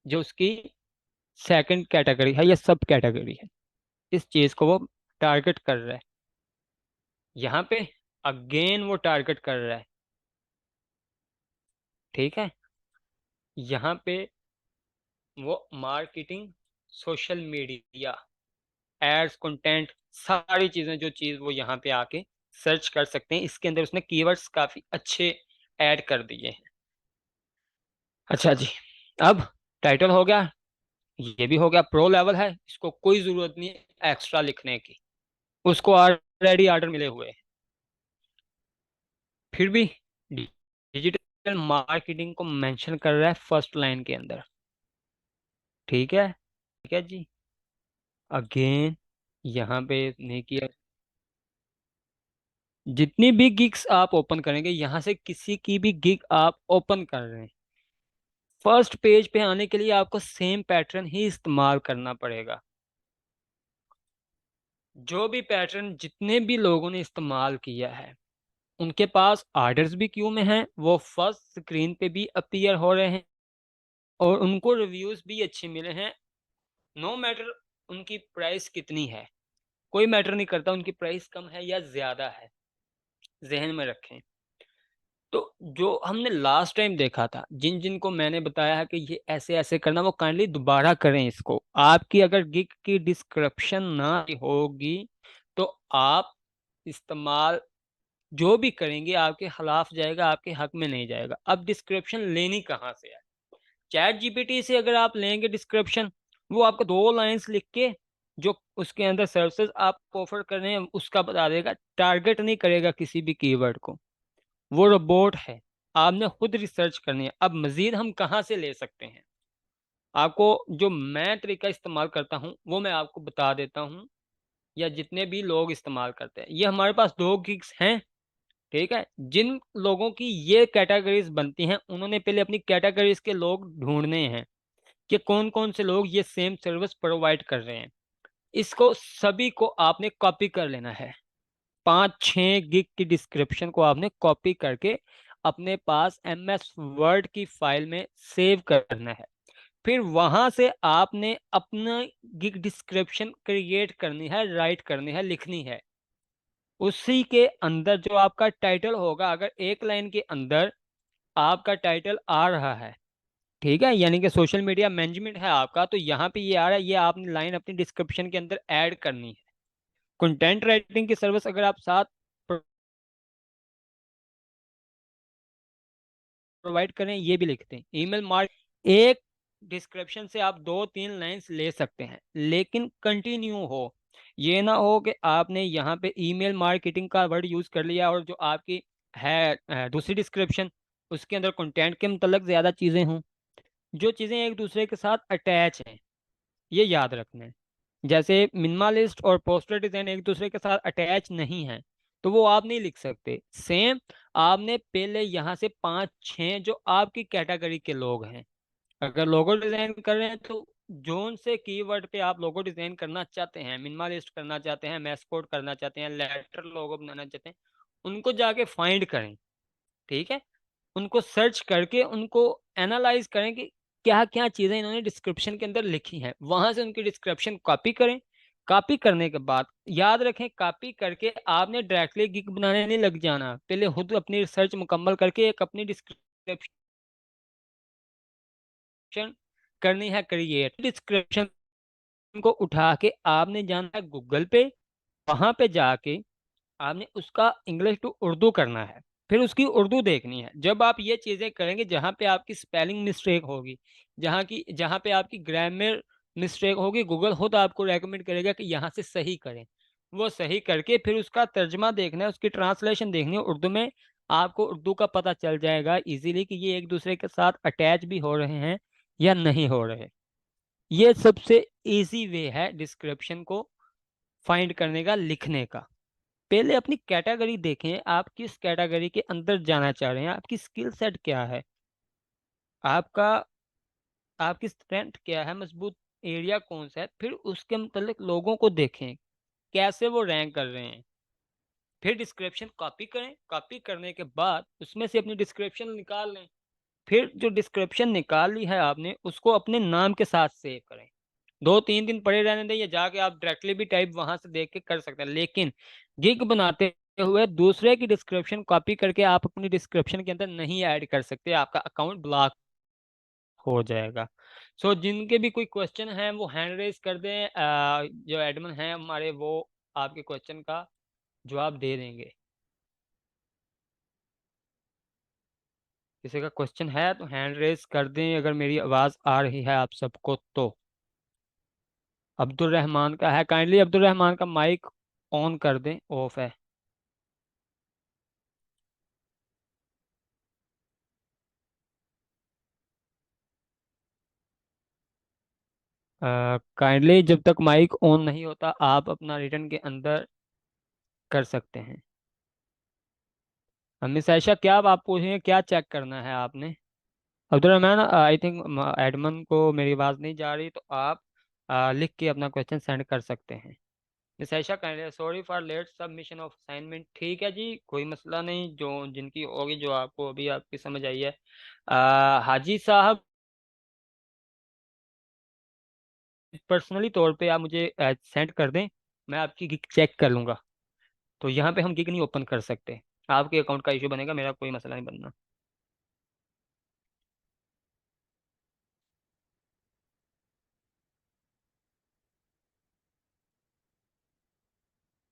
जो उसकी सेकंड कैटेगरी है या सब कैटेगरी है, इस चीज को वो टारगेट कर रहा है। यहाँ पे अगेन वो टारगेट कर रहा है, ठीक है। यहाँ पे वो marketing, social media, ads, content, सारी चीजें, जो चीज वो यहाँ पे आके सर्च कर सकते हैं, इसके अंदर उसने कीवर्ड्स काफी अच्छे ऐड कर दिए हैं। अच्छा जी, अब टाइटल हो गया, ये भी हो गया, प्रो लेवल है, इसको कोई जरूरत नहीं है एक्स्ट्रा लिखने की, उसको ऑलरेडी आर्डर मिले हुए हैं। फिर भी डिजिटल मार्केटिंग को मेंशन कर रहा है फर्स्ट लाइन के अंदर, ठीक है। ठीक है जी, अगेन यहाँ पे नहीं किया। जितनी भी गिग्स आप ओपन करेंगे, यहाँ से किसी की भी गिग आप ओपन कर रहे हैं, फर्स्ट पेज पे आने के लिए आपको सेम पैटर्न ही इस्तेमाल करना पड़ेगा। जो भी पैटर्न जितने भी लोगों ने इस्तेमाल किया है, उनके पास ऑर्डर्स भी क्यू में हैं, वो फर्स्ट स्क्रीन पे भी अपीयर हो रहे हैं, और उनको रिव्यूज भी अच्छे मिले हैं। नो मैटर उनकी प्राइस कितनी है, कोई मैटर नहीं करता उनकी प्राइस कम है या ज्यादा है, जहन में रखें। तो जो हमने लास्ट टाइम देखा था, जिन जिन को मैंने बताया है कि ये ऐसे ऐसे करना, वो काइंडली दोबारा करें इसको। आपकी अगर गिग की डिस्क्रिप्शन ना होगी तो आप इस्तेमाल जो भी करेंगे आपके खिलाफ जाएगा, आपके हक में नहीं जाएगा। अब डिस्क्रिप्शन लेनी कहाँ से है? चैट जीपीटी से अगर आप लेंगे डिस्क्रिप्शन, वो आपको 2 लाइंस लिख के जो उसके अंदर सर्विसेज आप ऑफर कर रहे हैं उसका बता देगा, टारगेट नहीं करेगा किसी भी कीवर्ड को। वो रोबोट है, आपने खुद रिसर्च करनी है। अब मजीद हम कहाँ से ले सकते हैं? आपको जो मैं तरीका इस्तेमाल करता हूँ वो मैं आपको बता देता हूँ, या जितने भी लोग इस्तेमाल करते हैं। ये हमारे पास 2 गिग्स हैं, ठीक है। जिन लोगों की ये कैटेगरीज बनती हैं, उन्होंने पहले अपनी कैटेगरीज के लोग ढूंढने हैं कि कौन कौन से लोग ये सेम सर्विस प्रोवाइड कर रहे हैं। इसको सभी को आपने कॉपी कर लेना है। 5-6 गिग की डिस्क्रिप्शन को आपने कॉपी करके अपने पास MS वर्ड की फाइल में सेव करना है। फिर वहां से आपने अपना गिग डिस्क्रिप्शन क्रिएट करनी है, राइट करनी है, लिखनी है। उसी के अंदर जो आपका टाइटल होगा, अगर एक लाइन के अंदर आपका टाइटल आ रहा है, ठीक है, यानी कि सोशल मीडिया मैनेजमेंट है आपका, तो यहाँ पे ये आ रहा है, ये आपने लाइन अपनी डिस्क्रिप्शन के अंदर ऐड करनी है। कंटेंट राइटिंग की सर्विस अगर आप साथ प्रोवाइड करें, ये भी लिखते हैं। ईमेल मार्क, एक डिस्क्रिप्शन से आप 2-3 लाइंस ले सकते हैं, लेकिन कंटिन्यू हो। ये ना हो कि आपने यहाँ पे ईमेल मार्केटिंग का वर्ड यूज कर लिया और जो आपकी है दूसरी डिस्क्रिप्शन, उसके अंदर कंटेंट के मतलब ज्यादा चीजें हों, जो चीजें एक दूसरे के साथ अटैच हैं, ये याद रखना है। जैसे मिनिमलिस्ट और पोस्टर डिजाइन एक दूसरे के साथ अटैच नहीं है, तो वो आप नहीं लिख सकते। सेम आपने पहले यहाँ से 5-6 जो आपकी कैटेगरी के लोग हैं, अगर लोगो डिजाइन कर रहे हैं, तो जोन से कीवर्ड पे आप लोगो डिजाइन करना चाहते हैं, मिनिमलिस्ट करना चाहते हैं, मैस्कोट करना चाहते हैं, लेटर लोगो बनाना चाहते हैं, उनको जाके फाइंड करें, ठीक है। उनको सर्च करके उनको एनालाइज करें कि क्या क्या चीजें इन्होंने डिस्क्रिप्शन के अंदर लिखी हैं, वहां से उनकी डिस्क्रिप्शन कॉपी करें। कॉपी करने के बाद याद रखें, कॉपी करके आपने डायरेक्टली गिग बनाने नहीं लग जाना, पहले खुद अपनी रिसर्च मुकम्मल करके एक अपनी डिस्क्रिप्शन करनी है क्रिएट। डिस्क्रिप्शन को उठा के आपने जाना है गूगल पे, वहां पे जाके आपने उसका इंग्लिश टू उर्दू करना है, फिर उसकी उर्दू देखनी है। जब आप ये चीजें करेंगे, जहाँ पे आपकी स्पेलिंग मिस्टेक होगी, जहाँ पे आपकी ग्रामर मिस्टेक होगी, गूगल खुद आपको रेकमेंड करेगा कि यहाँ से सही करें। वो सही करके फिर उसका तर्जमा देखना है, उसकी ट्रांसलेशन देखनी है उर्दू में। आपको उर्दू का पता चल जाएगा इजीली कि ये एक दूसरे के साथ अटैच भी हो रहे हैं या नहीं हो रहे। ये सबसे इजी वे है डिस्क्रिप्शन को फाइंड करने का, लिखने का। पहले अपनी कैटेगरी देखें, आप किस कैटेगरी के अंदर जाना चाह रहे हैं, आपकी स्किल सेट क्या है, आपका आपकी स्ट्रेंथ क्या है, मजबूत एरिया कौन सा है। फिर उसके मतलब लोगों को देखें कैसे वो रैंक कर रहे हैं। फिर डिस्क्रिप्शन कॉपी करें, कॉपी करने के बाद उसमें से अपनी डिस्क्रिप्शन निकाल लें। फिर जो डिस्क्रिप्शन निकाल ली है आपने, उसको अपने नाम के साथ सेव करें। 2-3 दिन पड़े रहने दें, या जाके आप डायरेक्टली भी टाइप वहां से देख के कर सकते हैं। लेकिन गिग बनाते हुए दूसरे की डिस्क्रिप्शन कॉपी करके आप अपनी डिस्क्रिप्शन के अंदर नहीं ऐड कर सकते, आपका अकाउंट ब्लॉक हो जाएगा। सो जिनके भी कोई क्वेश्चन है वो हैंड रेज कर दें, जो एडमिन है हमारे वो आपके क्वेश्चन का जवाब दे देंगे। किसी का क्वेश्चन है तो हैंड रेज कर दें, अगर मेरी आवाज़ आ रही है आप सबको तो। अब्दुल रहमान का है, काइंडली अब्दुल रहमान का माइक ऑन कर दें, ऑफ है। काइंडली जब तक माइक ऑन नहीं होता आप अपना रिटर्न के अंदर कर सकते हैं। मिस आयशा, क्या आप पूछेंगे, क्या चेक करना है आपने? Abdul Rahman, I think Edmund को मेरी आवाज़ नहीं जा रही, तो आप लिख के अपना क्वेश्चन सेंड कर सकते हैं। Miss Ayesha, kindly sorry for late submission of assignment. ठीक है जी, कोई मसला नहीं, जो जिनकी होगी, जो आपको अभी आपकी समझ आई है। हाजी साहब, पर्सनली तौर पे आप मुझे सेंड कर दें, मैं आपकी गिग चेक कर लूँगा। तो यहाँ पे हम गिग नहीं ओपन कर सकते, आपके अकाउंट का इशू बनेगा, मेरा कोई मसला नहीं बनना।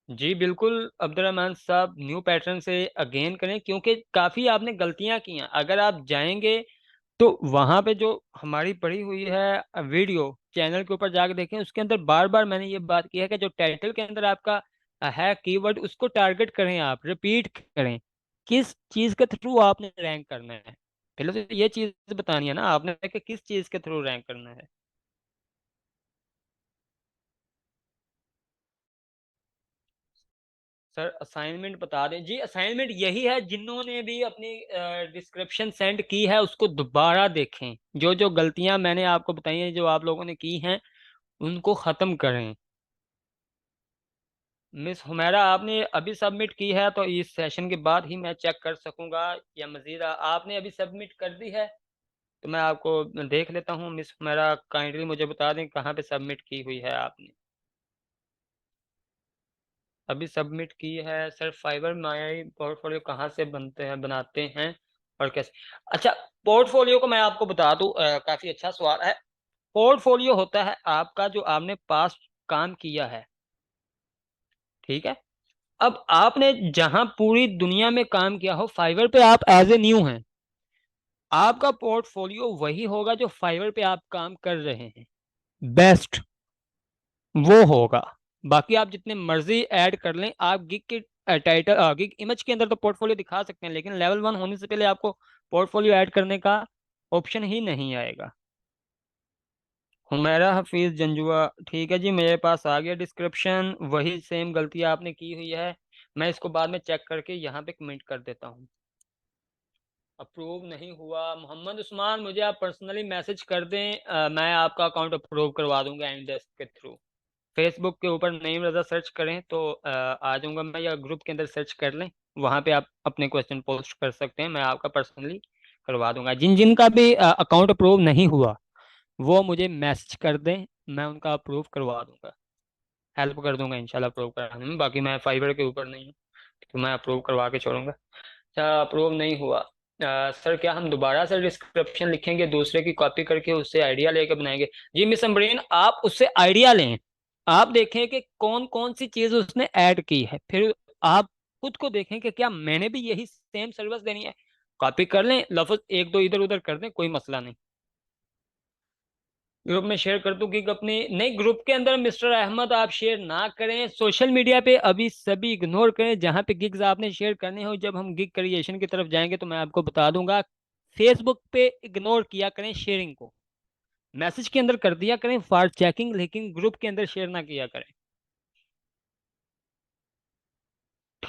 जी बिल्कुल अब्दुलरहमान साहब, न्यू पैटर्न से अगेन करें, क्योंकि काफ़ी आपने गलतियां की हैं। अगर आप जाएंगे तो वहाँ पे जो हमारी पड़ी हुई है वीडियो, चैनल के ऊपर जाकर देखें, उसके अंदर बार बार मैंने ये बात की है कि जो टाइटल के अंदर आपका है कीवर्ड, उसको टारगेट करें, आप रिपीट करें किस चीज़ के थ्रू आपने रैंक करना है। पहले तो ये चीज़ बतानी है ना आपने कि किस चीज़ के थ्रू रैंक करना है। सर असाइनमेंट बता दें जी, असाइनमेंट यही है, जिन्होंने भी अपनी डिस्क्रिप्शन सेंड की है उसको दोबारा देखें, जो जो गलतियां मैंने आपको बताई हैं, जो आप लोगों ने की हैं, उनको ख़त्म करें। मिस हुमैरा, आपने अभी सबमिट की है तो इस सेशन के बाद ही मैं चेक कर सकूंगा, या मजीद आपने अभी सबमिट कर दी है तो मैं आपको देख लेता हूँ। मिस हुमैरा, काइंडली मुझे बता दें कहाँ पे सबमिट की हुई है आपने? अभी सबमिट की है सर। फाइबर माई पोर्टफोलियो कहाँ से बनते हैं, बनाते हैं और कैसे? अच्छा, पोर्टफोलियो को मैं आपको बता दूं, काफ़ी अच्छा सवाल है। पोर्टफोलियो होता है आपका जो आपने पास काम किया है, ठीक है। अब आपने जहां पूरी दुनिया में काम किया हो, फाइवर पे आप एज ए न्यू हैं, आपका पोर्टफोलियो वही होगा जो फाइवर पे आप काम कर रहे हैं, बेस्ट वो होगा। बाकी आप जितने मर्जी ऐड कर लें, आप गिग के टाइटल, गिग इमेज के अंदर तो पोर्टफोलियो दिखा सकते हैं, लेकिन लेवल 1 होने से पहले आपको पोर्टफोलियो ऐड करने का ऑप्शन ही नहीं आएगा। हुमैरा हफीज जंजुआ, ठीक है जी, मेरे पास आ गया डिस्क्रिप्शन, वही सेम गलती आपने की हुई है। मैं इसको बाद में चेक करके यहाँ पे कमेंट कर देता हूँ। अप्रूव नहीं हुआ, मोहम्मद उस्मान, मुझे आप पर्सनली मैसेज कर दें, मैं आपका अकाउंट अप्रूव करवा दूंगा एंड डेस्क के थ्रू। फेसबुक के ऊपर नईम रज़ा सर्च करें तो आ जाऊंगा मैं, या ग्रुप के अंदर सर्च कर लें, वहाँ पे आप अपने क्वेश्चन पोस्ट कर सकते हैं, मैं आपका पर्सनली करवा दूंगा। जिन जिन का भी अकाउंट अप्रूव नहीं हुआ वो मुझे मैसेज कर दें, मैं उनका अप्रूव करवा दूंगा, हेल्प कर दूंगा इंशाल्लाह अप्रूव कराने में। बाकी मैं फाइबर के ऊपर नहीं हूँ तो मैं अप्रूव करवा के छोड़ूंगा। अच्छा, अप्रूव नहीं हुआ। सर क्या हम दोबारा से डिस्क्रिप्शन लिखेंगे, दूसरे की कॉपी करके उससे आइडिया लेके बनाएंगे? जी मिस अम्बरीन, आप उससे आइडिया लें, आप देखें कि कौन कौन सी चीज उसने ऐड की है, फिर आप खुद को देखें कि क्या मैंने भी यही सेम सर्विस देनी है। कॉपी कर लें, लफ्ज एक दो इधर उधर कर दें, कोई मसला नहीं। ग्रुप में शेयर कर दूं गिग अपनी? नहीं, ग्रुप के अंदर मिस्टर अहमद आप शेयर ना करें, सोशल मीडिया पे अभी सभी इग्नोर करें, जहां पे गिग्स आपने शेयर करने हो। जब हम गिग क्रिएशन की तरफ जाएंगे तो मैं आपको बता दूंगा। फेसबुक पे इग्नोर किया करें शेयरिंग को, मैसेज के अंदर कर दिया करें फॉर चेकिंग, लेकिन ग्रुप के अंदर शेयर ना किया करें।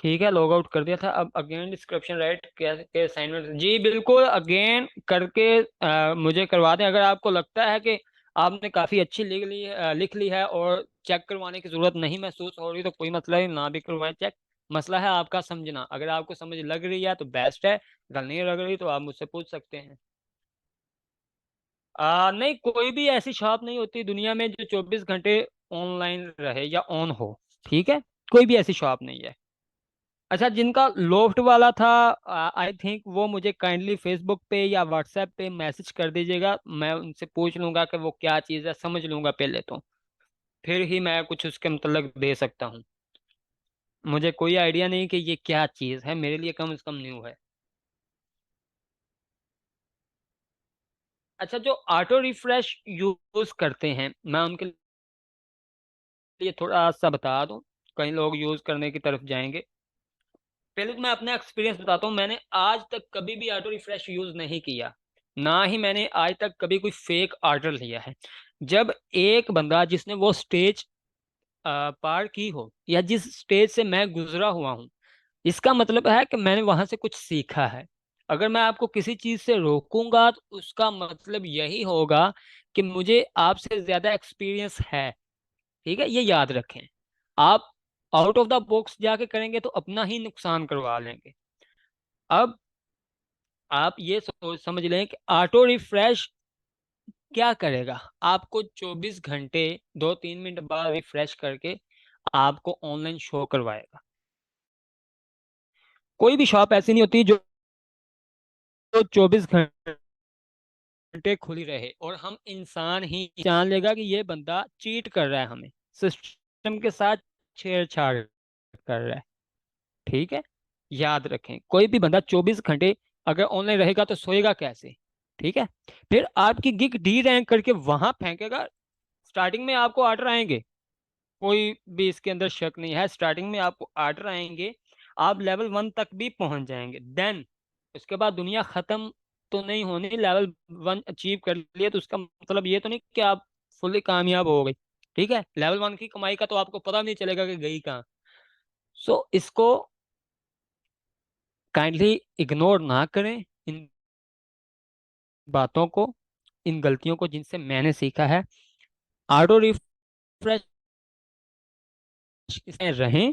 ठीक है, लॉग आउट कर दिया था। अब अगेन डिस्क्रिप्शन राइट के असाइनमेंट, जी बिल्कुल अगेन करके मुझे करवा दें। अगर आपको लगता है कि आपने काफ़ी अच्छी लिख ली है और चेक करवाने की ज़रूरत नहीं महसूस हो रही, तो कोई मसला नहीं, ना भी करवाएं चेक। मसला है आपका समझना। अगर आपको समझ लग रही है तो बेस्ट है, अगर नहीं लग रही तो आप मुझसे पूछ सकते हैं। नहीं, कोई भी ऐसी शॉप नहीं होती दुनिया में जो 24 घंटे ऑनलाइन रहे या ऑन हो। ठीक है, कोई भी ऐसी शॉप नहीं है। अच्छा, जिनका लोफ्ट वाला था, आई थिंक वो मुझे काइंडली फेसबुक पे या व्हाट्सएप पे मैसेज कर दीजिएगा। मैं उनसे पूछ लूंगा कि वो क्या चीज़ है, समझ लूंगा पहले तो, फिर ही मैं कुछ उसके मतलब दे सकता हूँ। मुझे कोई आइडिया नहीं कि ये क्या चीज़ है, मेरे लिए कम से कम न्यू है। अच्छा, जो ऑटो रिफ्रेश यूज करते हैं, मैं उनके लिए थोड़ा सा बता दूं, कई लोग यूज करने की तरफ जाएंगे। पहले तो मैं अपना एक्सपीरियंस बताता हूँ। मैंने आज तक कभी भी ऑटो रिफ्रेश यूज नहीं किया, ना ही मैंने आज तक कभी कोई फेक ऑर्डर लिया है। जब एक बंदा जिसने वो स्टेज पार की हो, या जिस स्टेज से मैं गुजरा हुआ हूँ, इसका मतलब है कि मैंने वहां से कुछ सीखा है। अगर मैं आपको किसी चीज से रोकूंगा तो उसका मतलब यही होगा कि मुझे आपसे ज्यादा एक्सपीरियंस है। ठीक है, ये याद रखें। आप आउट ऑफ द बॉक्स जाके करेंगे तो अपना ही नुकसान करवा लेंगे। अब आप ये सोच समझ लें कि ऑटो रिफ्रेश क्या करेगा, आपको 24 घंटे 2-3 मिनट बाद रिफ्रेश करके आपको ऑनलाइन शो करवाएगा। कोई भी शॉप ऐसी नहीं होती जो 24 घंटे खुली रहे और हम इंसान ही जान लेगा कि ये बंदा चीट कर रहा है, हमें सिस्टम के साथ छेड़छाड़ कर रहा है। ठीक है, याद रखें, कोई भी बंदा 24 घंटे अगर ऑनलाइन रहेगा तो सोएगा कैसे। ठीक है, फिर आपकी गिग डी रैंक करके वहां फेंकेगा। स्टार्टिंग में आपको ऑर्डर आएंगे, कोई भी इसके अंदर शक नहीं है, स्टार्टिंग में आपको ऑर्डर आएंगे। आप लेवल 1 तक भी पहुंच जाएंगे, देन उसके बाद दुनिया खत्म तो नहीं होनी। लेवल 1 अचीव कर लिया तो उसका मतलब ये तो नहीं कि आप फुल्ली कामयाब हो गए। ठीक है, लेवल 1 की कमाई का तो आपको पता भी नहीं चलेगा कि गई कहाँ। सो इसको काइंडली इग्नोर ना करें, इन बातों को, इन गलतियों को जिनसे मैंने सीखा है। ऑटो रिफ्रेश इसमें रहें।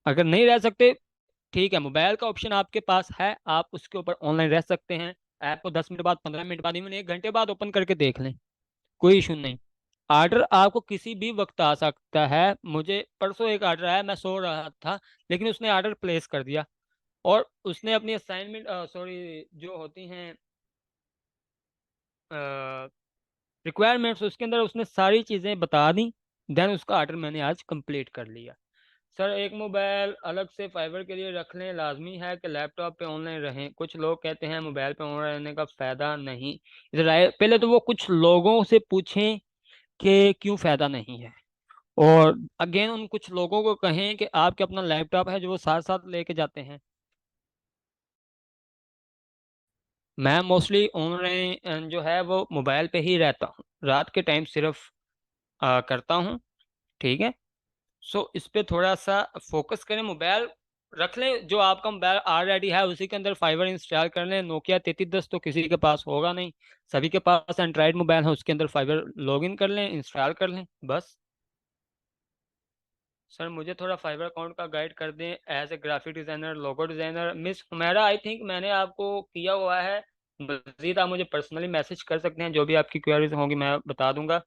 अगर नहीं रह सकते, ठीक है, मोबाइल का ऑप्शन आपके पास है, आप उसके ऊपर ऑनलाइन रह सकते हैं। ऐप को 10 मिनट बाद, 15 मिनट बाद, इवन 1 घंटे बाद ओपन करके देख लें, कोई इशू नहीं। ऑर्डर आपको किसी भी वक्त आ सकता है। मुझे परसों एक ऑर्डर आया, मैं सो रहा था, लेकिन उसने ऑर्डर प्लेस कर दिया और उसने अपनी असाइनमेंट, सॉरी, जो होती हैं रिक्वायरमेंट्स, उसके अंदर उसने सारी चीज़ें बता दी। देन उसका ऑर्डर मैंने आज कंप्लीट कर लिया। सर, एक मोबाइल अलग से फाइबर के लिए रख लें, लाजमी है कि लैपटॉप पे ऑनलाइन रहें? कुछ लोग कहते हैं मोबाइल पे ऑनलाइन रहने का फ़ायदा नहीं। इधर आए, पहले तो वो कुछ लोगों से पूछें कि क्यों फ़ायदा नहीं है, और अगेन उन कुछ लोगों को कहें कि आपके अपना लैपटॉप है जो वो साथ साथ लेके जाते हैं। मैं मोस्टली ऑनलाइन जो है वो मोबाइल पे ही रहता हूँ, रात के टाइम सिर्फ करता हूँ। ठीक है, सो इस पे थोड़ा सा फोकस करें। मोबाइल रख लें, जो आपका मोबाइल ऑलरेडी है उसी के अंदर फाइबर इंस्टॉल कर लें। नोकिया 3310 तो किसी के पास होगा नहीं, सभी के पास एंड्रॉइड मोबाइल है, उसके अंदर फाइबर लॉगिन कर लें, इंस्टॉल कर लें, बस। सर, मुझे थोड़ा फाइबर अकाउंट का गाइड कर दें, as a graphic designer, logo designer. Miss Humaira, I think मैंने आपको किया हुआ है। मज़ीद आप मुझे पर्सनली मैसेज कर सकते हैं, जो भी आपकी क्वेरीज होंगी मैं बता दूंगा।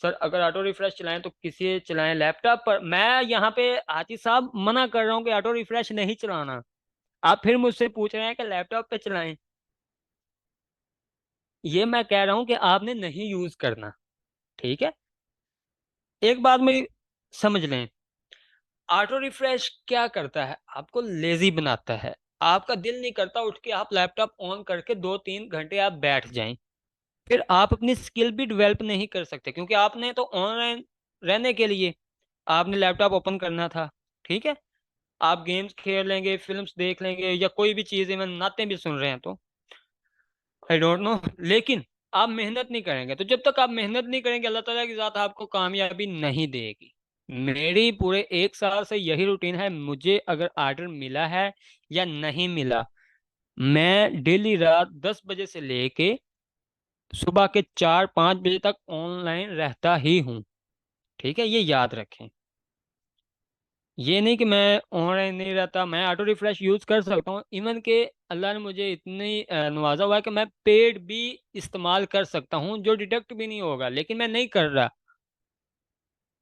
सर, अगर ऑटो रिफ्रेश चलाएं तो किसी चलाएं, लैपटॉप पर? मैं यहाँ पे आतिश साहब मना कर रहा हूँ कि ऑटो रिफ्रेश नहीं चलाना। आप फिर मुझसे पूछ रहे हैं कि लैपटॉप पे चलाएं। ये मैं कह रहा हूँ कि आपने नहीं यूज करना। ठीक है, एक बात में समझ लें, ऑटो रिफ्रेश क्या करता है, आपको लेजी बनाता है। आपका दिल नहीं करता उठ के आप लैपटॉप ऑन करके 2-3 घंटे आप बैठ जाएं। फिर आप अपनी स्किल भी डेवलप नहीं कर सकते, क्योंकि आपने तो ऑनलाइन रहने के लिए आपने लैपटॉप ओपन करना था। ठीक है, आप गेम्स खेल लेंगे, फिल्म्स देख लेंगे, या कोई भी चीज़, इवन नाते भी सुन रहे हैं तो आई डोंट नो, लेकिन आप मेहनत नहीं करेंगे। तो जब तक आप मेहनत नहीं करेंगे, अल्लाह ताला की ज़ात आपको कामयाबी नहीं देगी। मेरी पूरे 1 साल से यही रूटीन है। मुझे अगर ऑर्डर मिला है या नहीं मिला, मैं डेली रात 10 बजे से लेके सुबह के 4-5 बजे तक ऑनलाइन रहता ही हूँ। ठीक है, ये याद रखें। ये नहीं कि मैं ऑनलाइन नहीं रहता, मैं ऑटो रिफ्रेश यूज कर सकता हूँ। इवन के अल्लाह ने मुझे इतनी नवाजा हुआ है कि मैं पेड भी इस्तेमाल कर सकता हूँ, जो डिडक्ट भी नहीं होगा, लेकिन मैं नहीं कर रहा।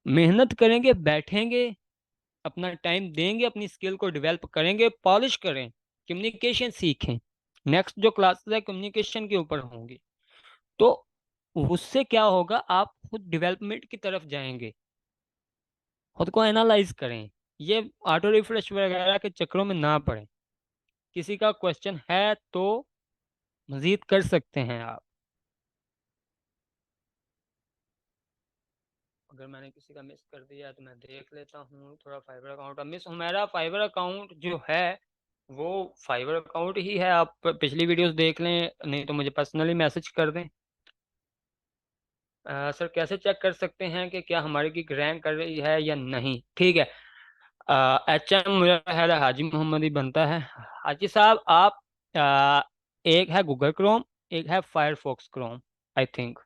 मेहनत करेंगे, बैठेंगे, अपना टाइम देंगे, अपनी स्किल को डेवलप करेंगे, पॉलिश करें, कम्युनिकेशन सीखें। नेक्स्ट जो क्लासेस है कम्युनिकेशन के ऊपर होंगी, तो उससे क्या होगा, आप खुद डेवलपमेंट की तरफ जाएंगे। खुद को एनालाइज करें, ये ऑटो रिफ्रेश वगैरह के चक्करों में ना पड़े। किसी का क्वेश्चन है तो मजीद कर सकते हैं आप। अगर मैंने किसी का मिस कर दिया तो मैं देख लेता हूँ थोड़ा। फाइबर अकाउंट मिस, मेरा फाइबर अकाउंट जो है वो फाइबर अकाउंट ही है। आप पिछली वीडियोस देख लें, नहीं तो मुझे पर्सनली मैसेज कर दें। सर कैसे चेक कर सकते हैं कि क्या हमारी की रैंक कर रही है या नहीं? ठीक है, HM मेरा है हाजी मोहम्मद ही बनता है। हाजी साहब आप एक है गूगल क्रोम, एक है फायरफॉक्स क्रोम आई थिंक।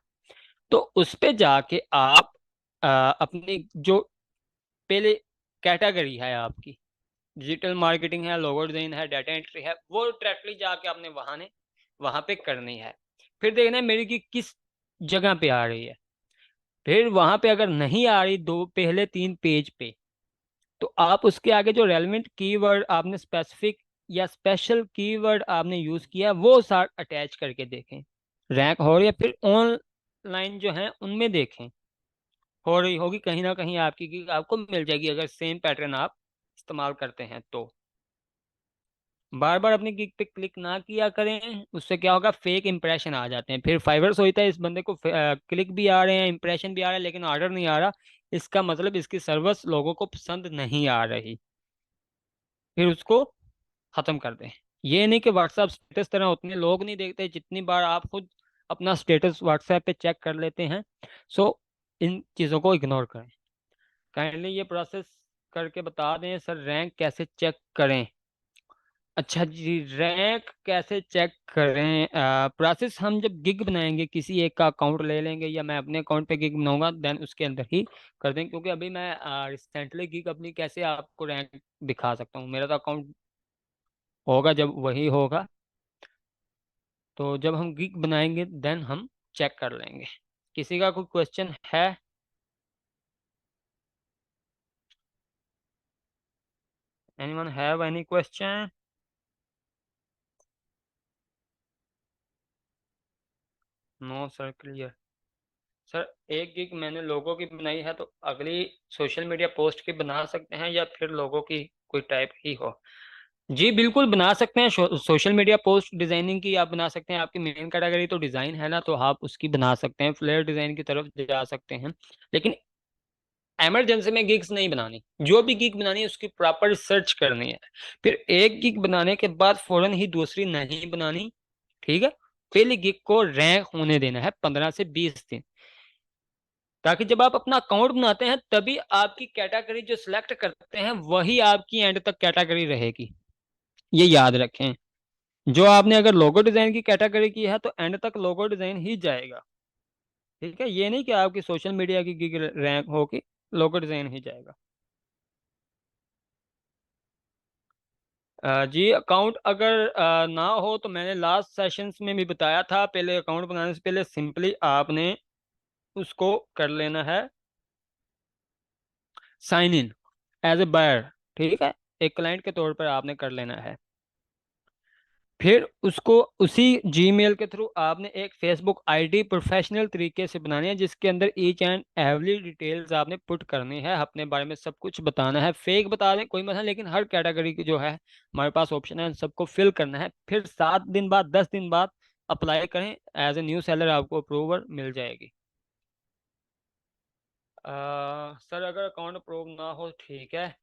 तो उस पे जाके आप अपनी जो पहले कैटेगरी है आपकी, डिजिटल मार्केटिंग है, लोगो डिजाइन है, डाटा एंट्री है, वो डायरेक्टली जाके आपने वहां पे करनी है। फिर देखना है मेरी की किस जगह पे आ रही है। फिर वहां पे अगर नहीं आ रही दो पहले 3 पेज पे, तो आप उसके आगे जो रेलेवेंट कीवर्ड आपने स्पेसिफिक या स्पेशल कीवर्ड आपने यूज किया वो साथ अटैच करके देखें, रैंक हो रही है। फिर ऑनलाइन जो है उनमें देखें, हो रही होगी कहीं ना कहीं आपकी की आपको मिल जाएगी, अगर सेम पैटर्न आप इस्तेमाल करते हैं तो। बार बार अपनी गिग पे क्लिक ना किया करें, उससे क्या होगा, फेक इंप्रेशन आ जाते हैं। फिर फाइवर सोचता है इस बंदे को क्लिक भी आ रहे हैं, इंप्रेशन भी आ रहा है, लेकिन ऑर्डर नहीं आ रहा, इसका मतलब इसकी सर्विस लोगों को पसंद नहीं आ रही। फिर उसको खत्म कर दें। ये नहीं कि व्हाट्सएप स्टेटस तरह उतने लोग नहीं देखते जितनी बार आप खुद अपना स्टेटस व्हाट्सएप पे चेक कर लेते हैं। सो इन चीज़ों को इग्नोर करें। काइंडली ये प्रोसेस करके बता दें सर रैंक कैसे चेक करें। अच्छा जी, रैंक कैसे चेक करें? प्रोसेस हम जब गिग बनाएंगे, किसी एक का अकाउंट ले लेंगे या मैं अपने अकाउंट पे गिग बनाऊंगा, देन उसके अंदर ही कर देंगे। क्योंकि अभी मैं रिसेंटली गिग अपनी कैसे आपको रैंक दिखा सकता हूँ, मेरा तो अकाउंट होगा जब वही होगा। तो जब हम गिग बनाएंगे देन हम चेक कर लेंगे। किसी का कोई क्वेश्चन है? Anyone have any question? No sir, clear. Sir एक गिग मैंने लोगों की बनाई है, तो अगली सोशल मीडिया पोस्ट की बना सकते हैं या फिर लोगों की कोई टाइप ही हो? जी बिल्कुल बना सकते हैं। सोशल मीडिया पोस्ट डिजाइनिंग की आप बना सकते हैं। आपकी मेन कैटेगरी तो डिजाइन है ना, तो आप उसकी बना सकते हैं, फ्लेयर डिजाइन की तरफ जा सकते हैं। लेकिन इमरजेंसी में गिग्स नहीं बनानी। जो भी गिग बनानी है उसकी प्रॉपर रिसर्च करनी है। फिर एक गिग बनाने के बाद फौरन ही दूसरी नहीं बनानी। ठीक है, पहली गिग को रैंक होने देना है 15 से 20 दिन, ताकि जब आप अपना अकाउंट बनाते हैं तभी आपकी कैटेगरी जो सिलेक्ट करते हैं वही आपकी एंड तक कैटेगरी रहेगी। ये याद रखें। जो आपने अगर लोगो डिजाइन की कैटेगरी की है तो एंड तक लोगो डिजाइन ही जाएगा। ठीक है, ये नहीं कि आपकी सोशल मीडिया की गिग रैंक होगी, लोगो डिजाइन ही जाएगा। जी अकाउंट अगर ना हो तो मैंने लास्ट सेशंस में भी बताया था, पहले अकाउंट बनाने से पहले सिंपली आपने उसको कर लेना है sign in as a buyer. ठीक है, एक क्लाइंट के तौर पर आपने कर लेना है। फिर उसको उसी जीमेल के थ्रू आपने एक फेसबुक आईडी प्रोफेशनल तरीके से बनानी है, जिसके अंदर ईच एंड एवरी डिटेल्स आपने पुट करनी है, अपने बारे में सब कुछ बताना है। फेक बता दें कोई मसला नहीं, लेकिन हर कैटेगरी की जो है हमारे पास ऑप्शन है, उन सबको फिल करना है। फिर 7 दिन बाद 10 दिन बाद अप्लाई करें, एज ए न्यू सेलर आपको अप्रूवल मिल जाएगी। सर अगर अकाउंट अप्रूव ना हो, ठीक है।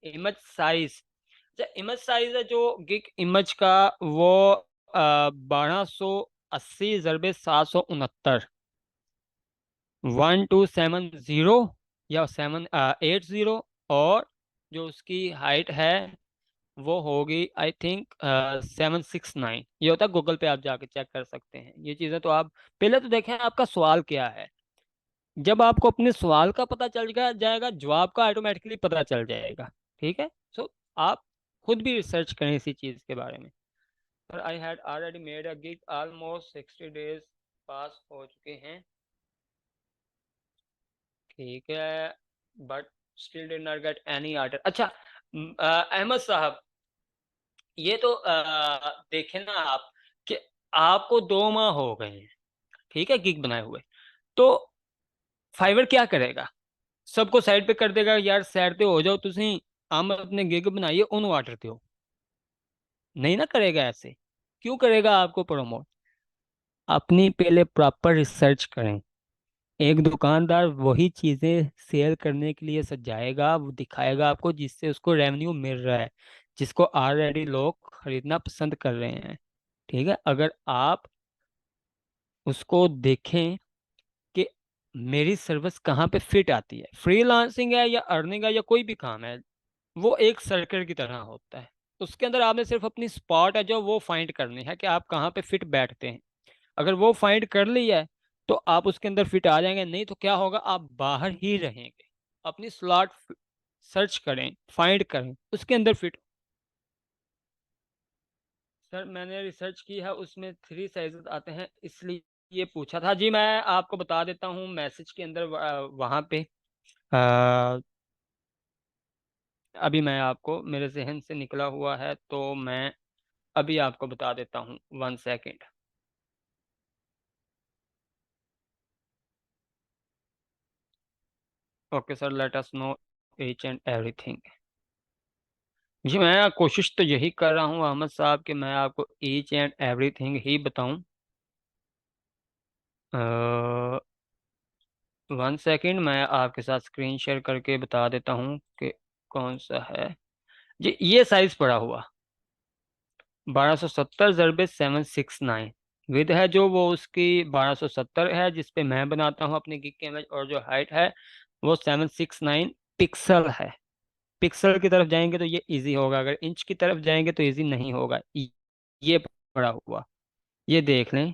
इमेज साइज, इमेज साइज है जो गिग इमेज का, वो 1280 × 769, 1270 या 780, और जो उसकी हाइट है वो होगी आई थिंक 769। ये होता है, गूगल पे आप जाके चेक कर सकते हैं ये चीज़ें। तो आप पहले तो देखें आपका सवाल क्या है। जब आपको अपने सवाल का पता चल जाएगा, जवाब का ऑटोमेटिकली पता चल जाएगा। ठीक है। सो आप खुद भी रिसर्च करें इसी चीज़ के बारे में। पर I had already made a gig, almost 60 days pass हो चुके हैं। ठीक है। But still did not get any order. अच्छा, अहमद साहब, ये तो देखें ना आप कि आपको 2 माह हो गए हैं, ठीक है, गिग बनाए हुए। तो फाइवर क्या करेगा? सबको साइड पे कर देगा, यार साइड पे हो जाओ तुसी, हम अपने गिग बनाइए उन वाटर दो। नहीं ना करेगा ऐसे। क्यों करेगा आपको प्रमोट? अपनी पहले प्रॉपर रिसर्च करें। एक दुकानदार वही चीजें सेल करने के लिए सजाएगा, वो दिखाएगा आपको जिससे उसको रेवेन्यू मिल रहा है, जिसको ऑलरेडी लोग खरीदना पसंद कर रहे हैं। ठीक है। अगर आप उसको देखें कि मेरी सर्विस कहाँ पे फिट आती है, फ्रीलांसिंग है या अर्निंग है या कोई भी काम है, वो एक सर्कल की तरह होता है। उसके अंदर आपने सिर्फ अपनी स्पॉट है जो वो फाइंड करनी है कि आप कहाँ पे फिट बैठते हैं। अगर वो फाइंड कर ली है तो आप उसके अंदर फिट आ जाएंगे, नहीं तो क्या होगा, आप बाहर ही रहेंगे। अपनी स्लॉट सर्च करें, फाइंड करें, उसके अंदर फिट। सर मैंने रिसर्च की है, उसमें 3 साइजेस आते हैं, इसलिए ये पूछा था जी। मैं आपको बता देता हूँ मैसेज के अंदर वहाँ पे अ, अभी मैं आपको, मेरे जहन से निकला हुआ है तो मैं अभी आपको बता देता हूँ, 1 second. Okay sir, let us know each and everything. जी मैं कोशिश तो यही कर रहा हूँ अहमद साहब कि मैं आपको ईच एंड एवरीथिंग ही बताऊं। 1 सेकेंड, मैं आपके साथ स्क्रीन शेयर करके बता देता हूँ कि कौन सा है। जी ये साइज पड़ा हुआ 1270 × 769 विद है, जो वो उसकी 1270 है जिस पे मैं बनाता हूँ अपनी गिग की इमेज, और जो हाइट है वो 769 पिक्सल है। पिक्सल की तरफ जाएंगे तो ये इजी होगा, अगर इंच की तरफ जाएंगे तो इजी नहीं होगा। ये पड़ा हुआ, ये देख लें।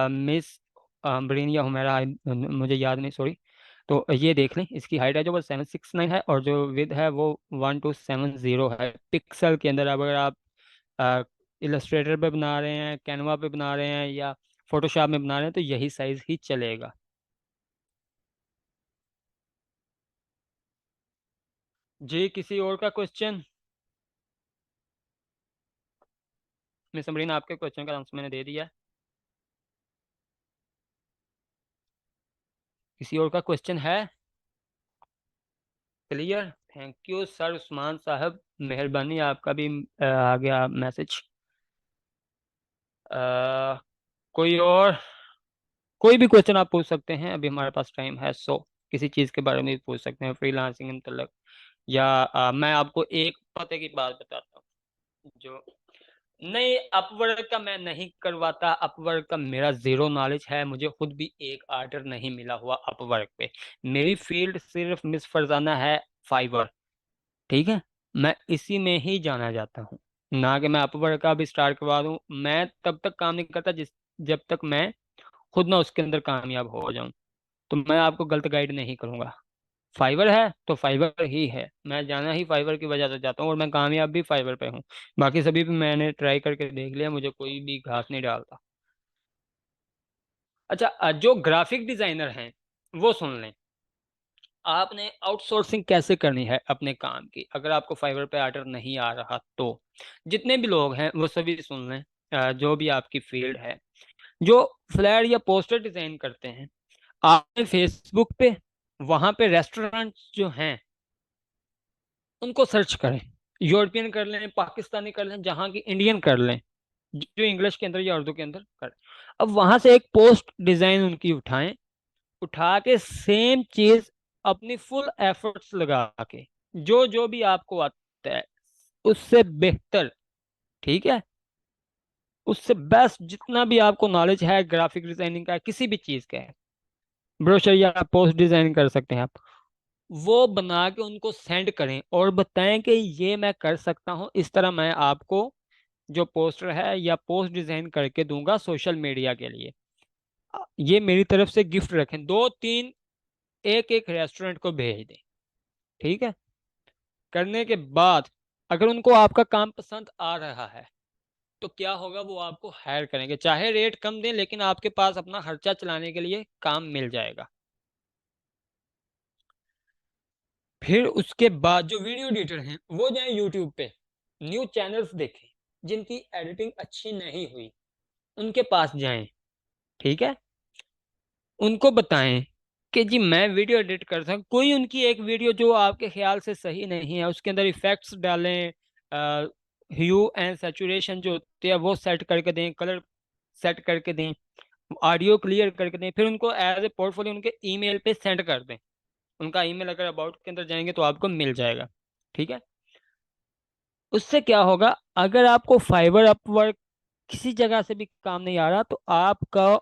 मिस ब्रीन या हुमेरा, मुझे याद नहीं, सॉरी। तो ये देख लें, इसकी हाइट है जो वो 769 है, और जो विद है वो 1270 है पिक्सल के अंदर। अब अगर आप इलस्ट्रेटर पे बना रहे हैं, कैनवा पे बना रहे हैं, या फोटोशॉप में बना रहे हैं, तो यही साइज ही चलेगा। जी किसी और का क्वेश्चन? मिस अमरीन, आपके क्वेश्चन का आंसर मैंने दे दिया है। किसी और का क्वेश्चन है? Clear. Thank you sir Usman साहब, मेहरबानी, आपका भी आ गया मैसेज। कोई और? कोई भी क्वेश्चन आप पूछ सकते हैं, अभी हमारे पास टाइम है। सो किसी चीज़ के बारे में भी पूछ सकते हैं, फ्रीलांसिंग मतलब, या मैं आपको एक पते की बात बताता हूँ। जो नहीं, अपवर्क का मैं नहीं करवाता, अपवर्क का मेरा जीरो नॉलेज है, मुझे खुद भी एक ऑर्डर नहीं मिला हुआ अपवर्क पे। मेरी फील्ड सिर्फ मिस फरजाना है फाइवर। ठीक है। मैं इसी में ही जाना जाता हूँ, ना कि मैं अपवर्क का भी स्टार्ट करवा दूँ। मैं तब तक काम नहीं करता जब तक मैं खुद ना उसके अंदर कामयाब हो जाऊं। तो मैं आपको गलत गाइड नहीं करूंगा। फाइवर है तो फाइवर ही है, मैं जाना ही फाइवर की वजह से जाता हूँ, और मैं कामयाब भी फाइवर पे हूँ। बाकी सभी भी मैंने ट्राई करके देख लिया, मुझे कोई भी घास नहीं डालता। अच्छा, जो ग्राफिक डिजाइनर हैं वो सुन लें। आपने आउटसोर्सिंग कैसे करनी है अपने काम की, अगर आपको फाइवर पे ऑर्डर नहीं आ रहा तो जितने भी लोग हैं वो सभी सुन लें। जो भी आपकी फील्ड है, जो फ्लैट या पोस्टर डिजाइन करते हैं, आपने फेसबुक पे वहां पे रेस्टोरेंट जो हैं उनको सर्च करें। यूरोपियन कर लें, पाकिस्तानी कर लें, जहाँ की इंडियन कर लें, जो इंग्लिश के अंदर या उर्दू के अंदर करें। अब वहां से एक पोस्ट डिजाइन उनकी उठाएं, उठा के सेम चीज अपनी फुल एफर्ट्स लगा के, जो जो भी आपको आता है उससे बेहतर, ठीक है, उससे बेस्ट जितना भी आपको नॉलेज है ग्राफिक डिजाइनिंग का, किसी भी चीज का है, ब्रोशर या पोस्ट डिजाइन कर सकते हैं आप, वो बना के उनको सेंड करें और बताएं कि ये मैं कर सकता हूँ, इस तरह मैं आपको जो पोस्टर है या पोस्ट डिजाइन करके दूंगा सोशल मीडिया के लिए, ये मेरी तरफ से गिफ्ट रखें। दो तीन एक एक रेस्टोरेंट को भेज दें। ठीक है। करने के बाद अगर उनको आपका काम पसंद आ रहा है तो क्या होगा, वो आपको हायर करेंगे, चाहे रेट कम दें लेकिन आपके पास अपना खर्चा चलाने के लिए काम मिल जाएगा। फिर उसके बाद जो वीडियो एडिटर हैं वो जाएं यूट्यूब पे, न्यूज चैनल्स देखें जिनकी एडिटिंग अच्छी नहीं हुई, उनके पास जाएं। ठीक है। उनको बताएं कि जी मैं वीडियो एडिट कर सकता हूं, कोई उनकी एक वीडियो जो आपके ख्याल से सही नहीं है उसके अंदर इफेक्ट्स डालें, ह्यू एंड सैचुरेशन जो होती है वो सेट करके दें, कलर सेट करके दें, ऑडियो क्लियर करके दें, फिर उनको एज ए पोर्टफोलियो उनके ईमेल पे सेंड कर दें। उनका ईमेल अगर अबाउट के अंदर जाएंगे तो आपको मिल जाएगा। ठीक है। उससे क्या होगा, अगर आपको फाइवर अपवर्क किसी जगह से भी काम नहीं आ रहा तो आपका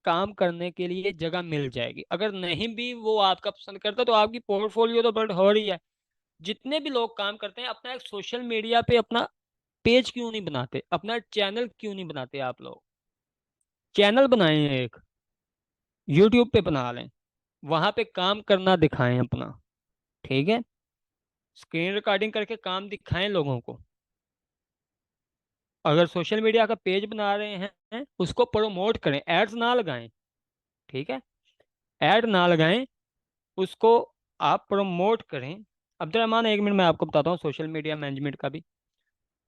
काम करने के लिए जगह मिल जाएगी। अगर नहीं भी वो आपका पसंद करता तो आपकी पोर्टफोलियो तो बढ़ हो रही है। जितने भी लोग काम करते हैं अपना एक सोशल मीडिया पे अपना पेज क्यों नहीं बनाते, अपना चैनल क्यों नहीं बनाते? आप लोग चैनल बनाए हैं, एक यूट्यूब पे बना लें, वहां पे काम करना दिखाएं अपना। ठीक है। स्क्रीन रिकॉर्डिंग करके काम दिखाएं लोगों को। अगर सोशल मीडिया का पेज बना रहे हैं उसको प्रमोट करें, एड्स ना लगाएं। ठीक है। एड ना लगाएं, उसको आप प्रमोट करें। अब्दुलरहमान, एक मिनट मैं आपको बताता हूँ सोशल मीडिया मैनेजमेंट का भी।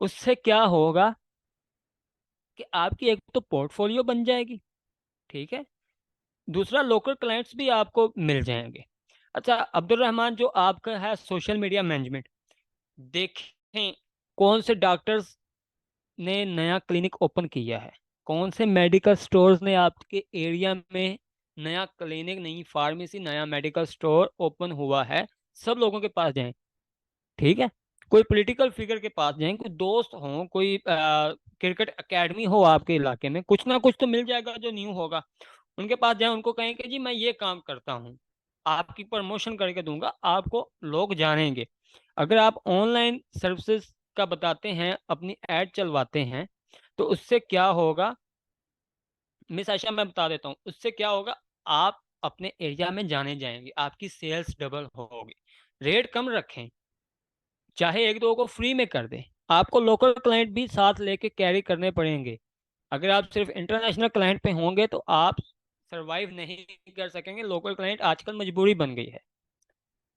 उससे क्या होगा कि आपकी एक तो पोर्टफोलियो बन जाएगी। ठीक है। दूसरा, लोकल क्लाइंट्स भी आपको मिल जाएंगे। अच्छा अब्दुल रहमान, जो आपका है सोशल मीडिया मैनेजमेंट, देखें कौन से डॉक्टर्स ने नया क्लिनिक ओपन किया है, कौन से मेडिकल स्टोर्स ने आपके एरिया में नया क्लिनिक, नई फार्मेसी, नया मेडिकल स्टोर ओपन हुआ है। सब लोगों के पास जाएं। ठीक है। कोई पॉलिटिकल फिगर के पास जाएं, कोई दोस्त हो, कोई क्रिकेट एकेडमी हो आपके इलाके में, कुछ ना कुछ तो मिल जाएगा जो न्यू होगा। उनके पास जाएं, उनको कहें कि जी मैं ये काम करता हूँ, आपकी प्रमोशन करके दूंगा, आपको लोग जानेंगे। अगर आप ऑनलाइन सर्विसेज का बताते हैं, अपनी एड चलवाते हैं, तो उससे क्या होगा, मिस आशा मैं बता देता हूँ उससे क्या होगा, आप अपने एरिया में जाने जाएंगे, आपकी सेल्स डबल होगी। रेट कम रखें, चाहे एक दो को फ्री में कर दें, आपको लोकल क्लाइंट भी साथ लेके कैरी करने पड़ेंगे। अगर आप सिर्फ इंटरनेशनल क्लाइंट पे होंगे तो आप सरवाइव नहीं कर सकेंगे। लोकल क्लाइंट आजकल मजबूरी बन गई है।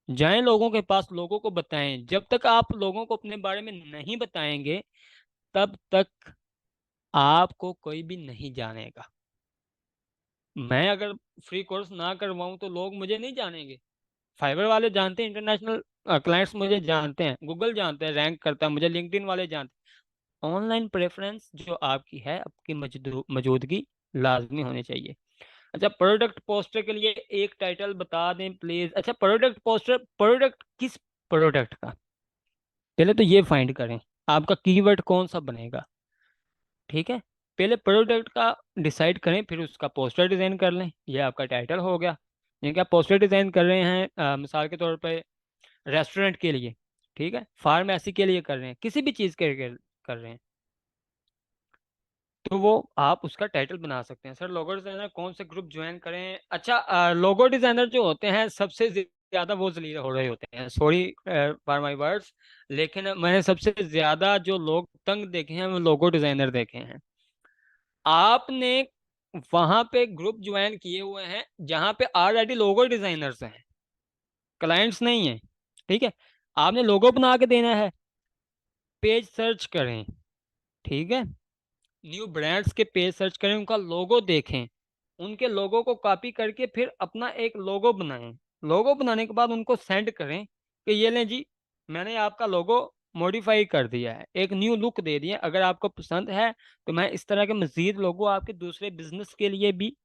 जाएं लोगों के पास, लोगों को बताएं। जब तक आप लोगों को अपने बारे में नहीं बताएंगे तब तक आपको कोई भी नहीं जानेगा। मैं अगर फ्री कोर्स ना करवाऊं तो लोग मुझे नहीं जानेंगे। फाइवर वाले जानते हैं, इंटरनेशनल क्लाइंट्स मुझे जानते हैं, गूगल जानते हैं, रैंक करता है मुझे, लिंक्डइन वाले जानते हैं। ऑनलाइन प्रेफरेंस जो आपकी है, आपकी मौजूदगी लाजमी होनी चाहिए। अच्छा, प्रोडक्ट पोस्टर के लिए एक टाइटल बता दें प्लीज। अच्छा, प्रोडक्ट पोस्टर, प्रोडक्ट किस प्रोडक्ट का, पहले तो ये फाइंड करें आपका कीवर्ड कौन सा बनेगा। ठीक है। पहले प्रोडक्ट का डिसाइड करें, फिर उसका पोस्टर डिजाइन कर लें, ये आपका टाइटल हो गया। यानी कि आप पोस्टर डिजाइन कर रहे हैं मिसाल के तौर पे रेस्टोरेंट के लिए, ठीक है, फार्मेसी के लिए कर रहे हैं, किसी भी चीज़ के लिए कर रहे हैं, तो वो आप उसका टाइटल बना सकते हैं। सर लोगो डिजाइनर कौन से ग्रुप ज्वाइन करें? अच्छा, लोगो डिजाइनर जो होते हैं सबसे ज्यादा वो जलील हो रहे होते हैं, सॉरी फॉर माय वर्ड्स, लेकिन मैंने सबसे ज्यादा जो लोग तंग देखे हैं वो लोगो डिजाइनर देखे हैं। आपने वहां पे ग्रुप ज्वाइन किए हुए हैं जहां पे ऑलरेडी लोगो डिजाइनर्स हैं, क्लाइंट्स नहीं है। ठीक है। आपने लोगो बना के देना है, पेज सर्च करें। ठीक है। न्यू ब्रांड्स के पेज सर्च करें, उनका लोगो देखें, उनके लोगो को कॉपी करके फिर अपना एक लोगो बनाएं। लोगो बनाने के बाद उनको सेंड करें कि ये लें जी, मैंने आपका लोगो मॉडिफाई कर दिया है, एक न्यू लुक दे दिया, अगर आपको पसंद है तो मैं इस तरह के मजीद लोगो आपके दूसरे बिजनेस के लिए भी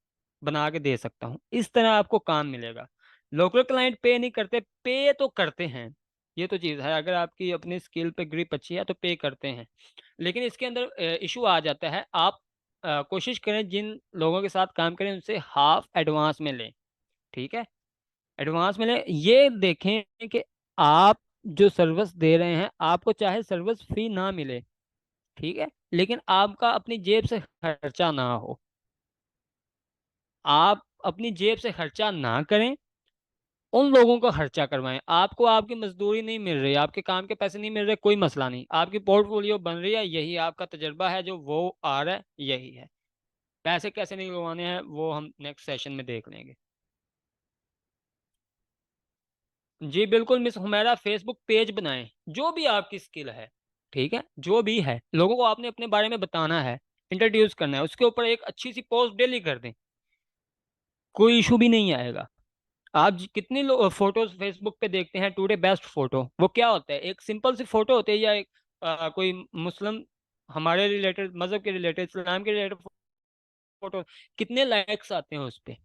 बना के दे सकता हूँ। इस तरह आपको काम मिलेगा। लोकल क्लाइंट पे नहीं करते, पे तो करते हैं, ये तो चीज़ है, अगर आपकी अपनी स्किल पे ग्रिप अच्छी है तो पे करते हैं। लेकिन इसके अंदर इशू आ जाता है, आप कोशिश करें जिन लोगों के साथ काम करें उनसे हाफ एडवांस में लें। ठीक है। एडवांस मिले, ये देखें कि आप जो सर्विस दे रहे हैं, आपको चाहे सर्विस फी ना मिले, ठीक है, लेकिन आपका अपनी जेब से खर्चा ना हो। आप अपनी जेब से खर्चा ना करें, उन लोगों का खर्चा करवाएं। आपको आपकी मजदूरी नहीं मिल रही, आपके काम के पैसे नहीं मिल रहे, कोई मसला नहीं, आपकी पोर्टफोलियो बन रही है, यही आपका तजर्बा है, जो वो आ रहा है यही है। पैसे कैसे निकलवाने हैं वो हम नेक्स्ट सेशन में देख लेंगे। जी बिल्कुल मिस हुमैरा, फेसबुक पेज बनाएं, जो भी आपकी स्किल है, ठीक है, जो भी है, लोगों को आपने अपने बारे में बताना है, इंट्रोड्यूस करना है, उसके ऊपर एक अच्छी सी पोस्ट डेली कर दें, कोई इशू भी नहीं आएगा। आप कितने लोग फोटोज फेसबुक पे देखते हैं, टुडे बेस्ट फोटो, वो क्या होता है, एक सिंपल सी फोटो होती है, या एक कोई मुस्लिम, हमारे रिलेटेड, मजहब के रिलेटेड, इस्लाम के रिलेटेड फोटो, कितने लाइक्स आते हैं उस पे,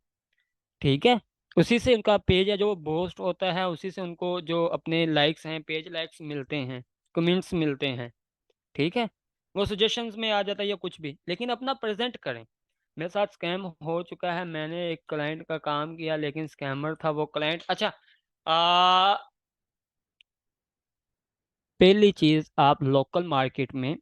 ठीक है, उसी से उनका पेज है जो बूस्ट होता है, उसी से उनको जो अपने लाइक्स हैं, पेज लाइक्स मिलते हैं, कमेंट्स मिलते हैं, ठीक है, वो सजेशंस में आ जाता है या कुछ भी, लेकिन अपना प्रेजेंट करें। मेरे साथ स्कैम हो चुका है, मैंने एक क्लाइंट का काम किया, लेकिन स्कैमर था वो क्लाइंट। अच्छा, आ, पहली चीज, आप लोकल मार्केट में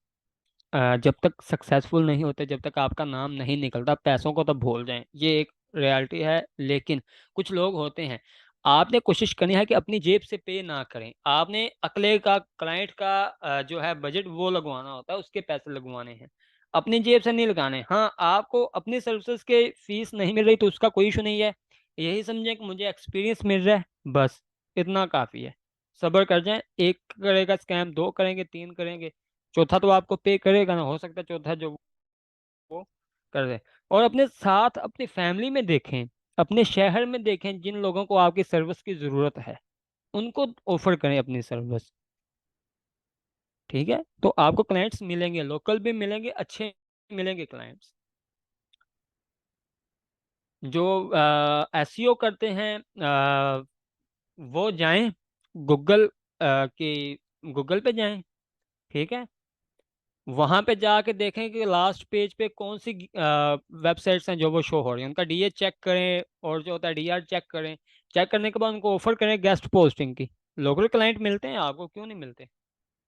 जब तक सक्सेसफुल नहीं होते, जब तक आपका नाम नहीं निकलता, पैसों को तो भूल जाएं, ये एक रियलिटी है। लेकिन कुछ लोग होते हैं, आपने कोशिश करनी है कि अपनी जेब से पे ना करें, आपने अगले का, क्लाइंट का जो है बजट वो लगवाना होता है, उसके पैसे लगवाने हैं, अपनी जेब से नहीं लगाने। हाँ, आपको अपनी सर्विसेज के फीस नहीं मिल रही तो उसका कोई इशू नहीं है, यही समझें कि मुझे एक्सपीरियंस मिल रहा है, बस इतना काफ़ी है। सब्र कर जाएं, एक करेगा स्कैम, दो करेंगे, तीन करेंगे, चौथा तो आपको पे करेगा ना, हो सकता है चौथा जो वो कर दे। और अपने साथ अपनी फैमिली में देखें, अपने शहर में देखें, जिन लोगों को आपकी सर्विस की ज़रूरत है, उनको ऑफर करें अपनी सर्विस, ठीक है, तो आपको क्लाइंट्स मिलेंगे, लोकल भी मिलेंगे, अच्छे मिलेंगे क्लाइंट्स। जो एसईओ करते हैं, वो जाएं गूगल की, गूगल पे जाएं, ठीक है, वहां पे जाके देखें कि लास्ट पेज पे कौन सी वेबसाइट्स हैं जो वो शो हो रही हैं, उनका डीए चेक करें, और जो होता है डीआर चेक करें। चेक करने के बाद उनको ऑफर करें गेस्ट पोस्टिंग की। लोकल क्लाइंट मिलते हैं आपको, क्यों नहीं मिलते।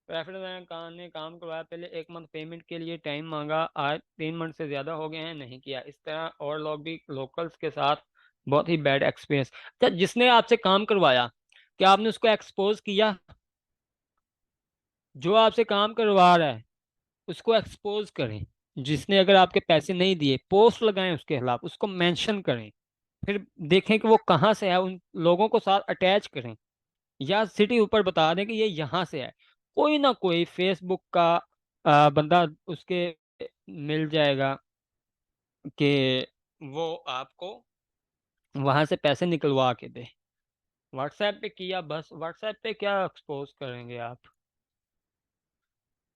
प्रेफरेंस ने काम करवाया, पहले 1 मंथ पेमेंट के लिए टाइम मांगा, आज 3 मंथ से ज़्यादा हो गए हैं, नहीं किया। इस तरह और लोग भी लोकल्स के साथ बहुत ही बैड एक्सपीरियंस। अच्छा, जिसने आपसे काम करवाया, क्या आपने उसको एक्सपोज किया? जो आपसे काम करवा रहा है उसको एक्सपोज करें। जिसने अगर आपके पैसे नहीं दिए, पोस्ट लगाएं उसके खिलाफ, उसको मेंशन करें, फिर देखें कि वो कहाँ से है, उन लोगों को साथ अटैच करें, या सिटी ऊपर बता दें कि ये यहाँ से है। कोई ना कोई फेसबुक का बंदा उसके मिल जाएगा कि वो आपको वहां से पैसे निकलवा के दे। व्हाट्सएप पे किया, बस व्हाट्सएप पे क्या एक्सपोज करेंगे आप।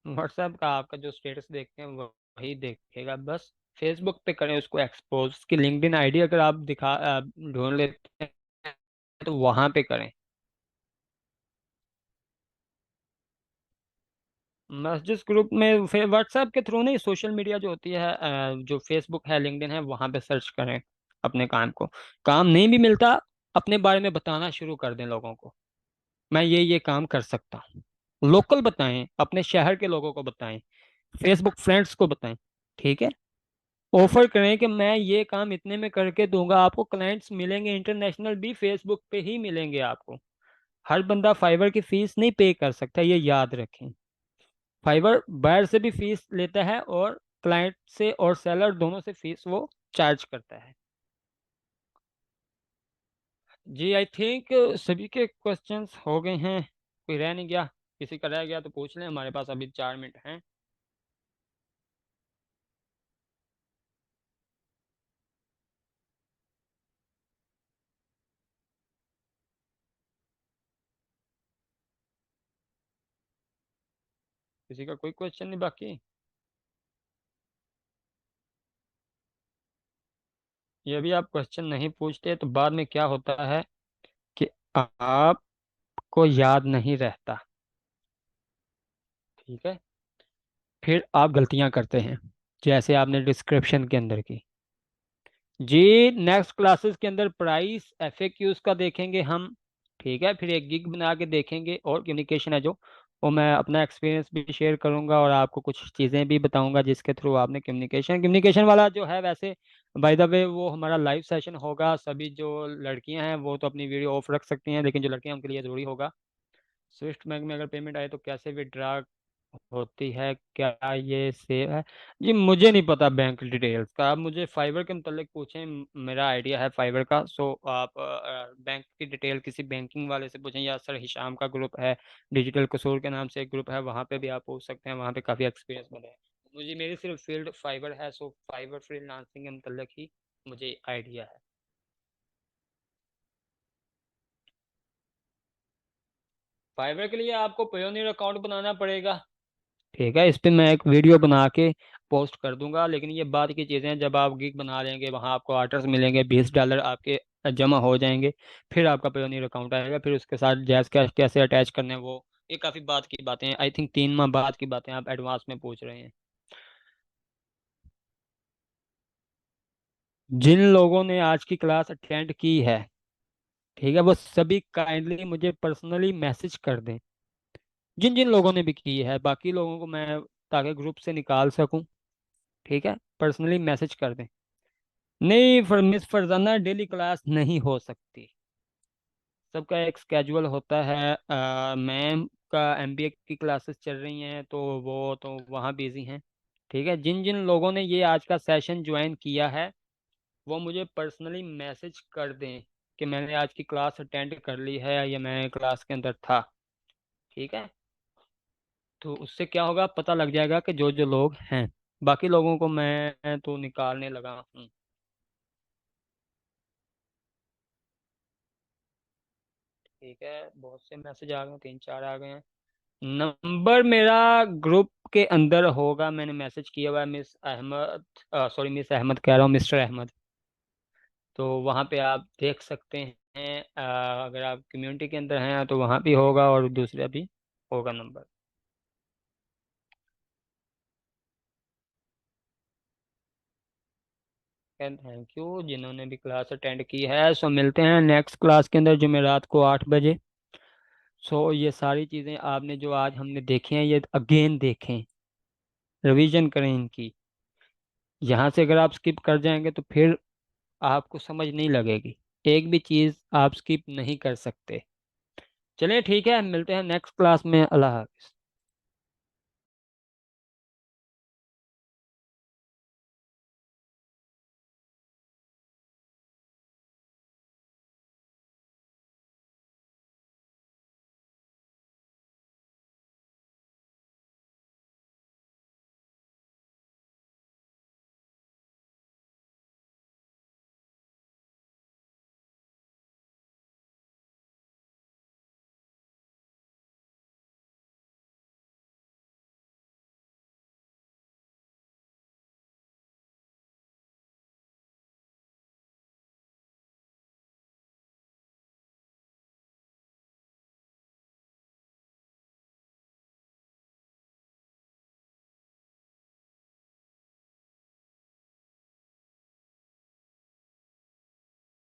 व्हाट्सएप का आपका जो स्टेटस देखते हैं वही देखेगा बस। फेसबुक पे करें उसको एक्सपोज, उसकी लिंक्डइन आईडी अगर आप ढूंढ लेते हैं तो वहां पे करें। मैसेजेस ग्रुप में व्हाट्सएप के थ्रू नहीं, सोशल मीडिया जो होती है, जो फेसबुक है, लिंक्डइन है, वहां पे सर्च करें अपने काम को। काम नहीं भी मिलता, अपने बारे में बताना शुरू कर दें लोगों को, मैं ये काम कर सकता हूँ। लोकल बताएं, अपने शहर के लोगों को बताएं, फेसबुक फ्रेंड्स को बताएं, ठीक है, ऑफर करें कि मैं ये काम इतने में करके दूंगा। आपको क्लाइंट्स मिलेंगे इंटरनेशनल भी, फेसबुक पे ही मिलेंगे आपको। हर बंदा फाइवर की फीस नहीं पे कर सकता, ये याद रखें। फाइवर बायर से भी फीस लेता है, और क्लाइंट से और सेलर दोनों से फीस वो चार्ज करता है। जी आई थिंक सभी के क्वेश्चंस हो गए हैं, कोई रह नहीं गया। किसी का रह गया तो पूछ लें, हमारे पास अभी 4 मिनट हैं। किसी का कोई क्वेश्चन नहीं बाकी? ये भी आप क्वेश्चन नहीं पूछते तो बाद में क्या होता है कि आपको याद नहीं रहता, ठीक है, फिर आप गलतियां करते हैं, जैसे आपने डिस्क्रिप्शन के अंदर की। जी नेक्स्ट क्लासेस के अंदर प्राइस एफएक्यूज का देखेंगे हम। ठीक है, फिर एक गिग बना के देखेंगे, और कम्युनिकेशन है जो, वो मैं अपना एक्सपीरियंस भी शेयर करूंगा और आपको कुछ चीज़ें भी बताऊंगा जिसके थ्रू आपने कम्युनिकेशन कम्युनिकेशन वाला जो है, वैसे बाय द वे वो हमारा लाइव सेशन होगा। सभी जो लड़कियां हैं वो तो अपनी वीडियो ऑफ रख सकती हैं, लेकिन जो लड़कियां हैं, उनके लिए ज़रूरी होगा। स्विफ्ट बैंक में अगर पेमेंट आए तो कैसे विड्रा होती है, क्या ये सेव है? जी मुझे नहीं पता बैंक डिटेल्स का, आप मुझे फाइबर के मतलब पूछें। मेरा आइडिया है फाइबर का, सो आप बैंक की डिटेल किसी बैंकिंग वाले से पूछें, या सर हिशाम का ग्रुप है, डिजिटल कसूर के नाम से एक ग्रुप है, वहाँ पे भी आप पूछ सकते हैं, वहाँ पे काफ़ी एक्सपीरियंस मिले हैं। मुझे मेरी सिर्फ फील्ड फाइबर है, सो फाइबर फ्रीलांसिंग के मतलब ही मुझे आइडिया है। फाइबर के लिए आपको पेयोनियर अकाउंट बनाना पड़ेगा। ठीक है, इस पे मैं एक वीडियो बना के पोस्ट कर दूंगा, लेकिन ये बात की चीज़ें हैं, जब आप गिग बना लेंगे वहाँ आपको आर्टर्स मिलेंगे, $20 आपके जमा हो जाएंगे, फिर आपका पेयोनियर अकाउंट आएगा, फिर उसके साथ जैस कैश कैसे अटैच करने हैं वो, ये काफ़ी बात की बातें हैं। आई थिंक 3 माह बाद की बातें आप एडवांस में पूछ रहे हैं। जिन लोगों ने आज की क्लास अटेंड की है, ठीक है, वो सभी काइंडली मुझे पर्सनली मैसेज कर दें, जिन जिन लोगों ने भी की है, बाकी लोगों को मैं ताकि ग्रुप से निकाल सकूं। ठीक है, पर्सनली मैसेज कर दें। नहीं, मिस फरजाना डेली क्लास नहीं हो सकती, सबका एक स्केजुअल होता है। मैम का एमबीए की क्लासेस चल रही हैं, तो वो तो वहाँ बिजी हैं। ठीक है, जिन जिन लोगों ने ये आज का सेशन ज्वाइन किया है, वो मुझे पर्सनली मैसेज कर दें कि मैंने आज की क्लास अटेंड कर ली है, या मैं क्लास के अंदर था। ठीक है, तो उससे क्या होगा, पता लग जाएगा कि जो जो लोग हैं, बाकी लोगों को मैं तो निकालने लगा हूँ। ठीक है, बहुत से मैसेज आ गए, 3 4 आ गए हैं। नंबर मेरा ग्रुप के अंदर होगा, मैंने मैसेज किया हुआ है miss Ahmad, sorry miss Ahmad कह रहा हूँ, मिस्टर अहमद। तो वहाँ पे आप देख सकते हैं, अगर आप कम्युनिटी के अंदर हैं तो वहाँ भी होगा, और दूसरा भी होगा नंबर। थैंक यू जिन्होंने भी क्लास अटेंड की है। सो मिलते हैं नेक्स्ट क्लास के अंदर जुमेरात को 8 बजे। सो ये सारी चीज़ें आपने जो आज हमने देखी हैं, ये अगेन देखें, रिवीजन करें इनकी। यहाँ से अगर आप स्किप कर जाएंगे तो फिर आपको समझ नहीं लगेगी, एक भी चीज़ आप स्किप नहीं कर सकते। चलिए ठीक है, मिलते हैं नेक्स्ट क्लास में। अल्लाह हाफिज़।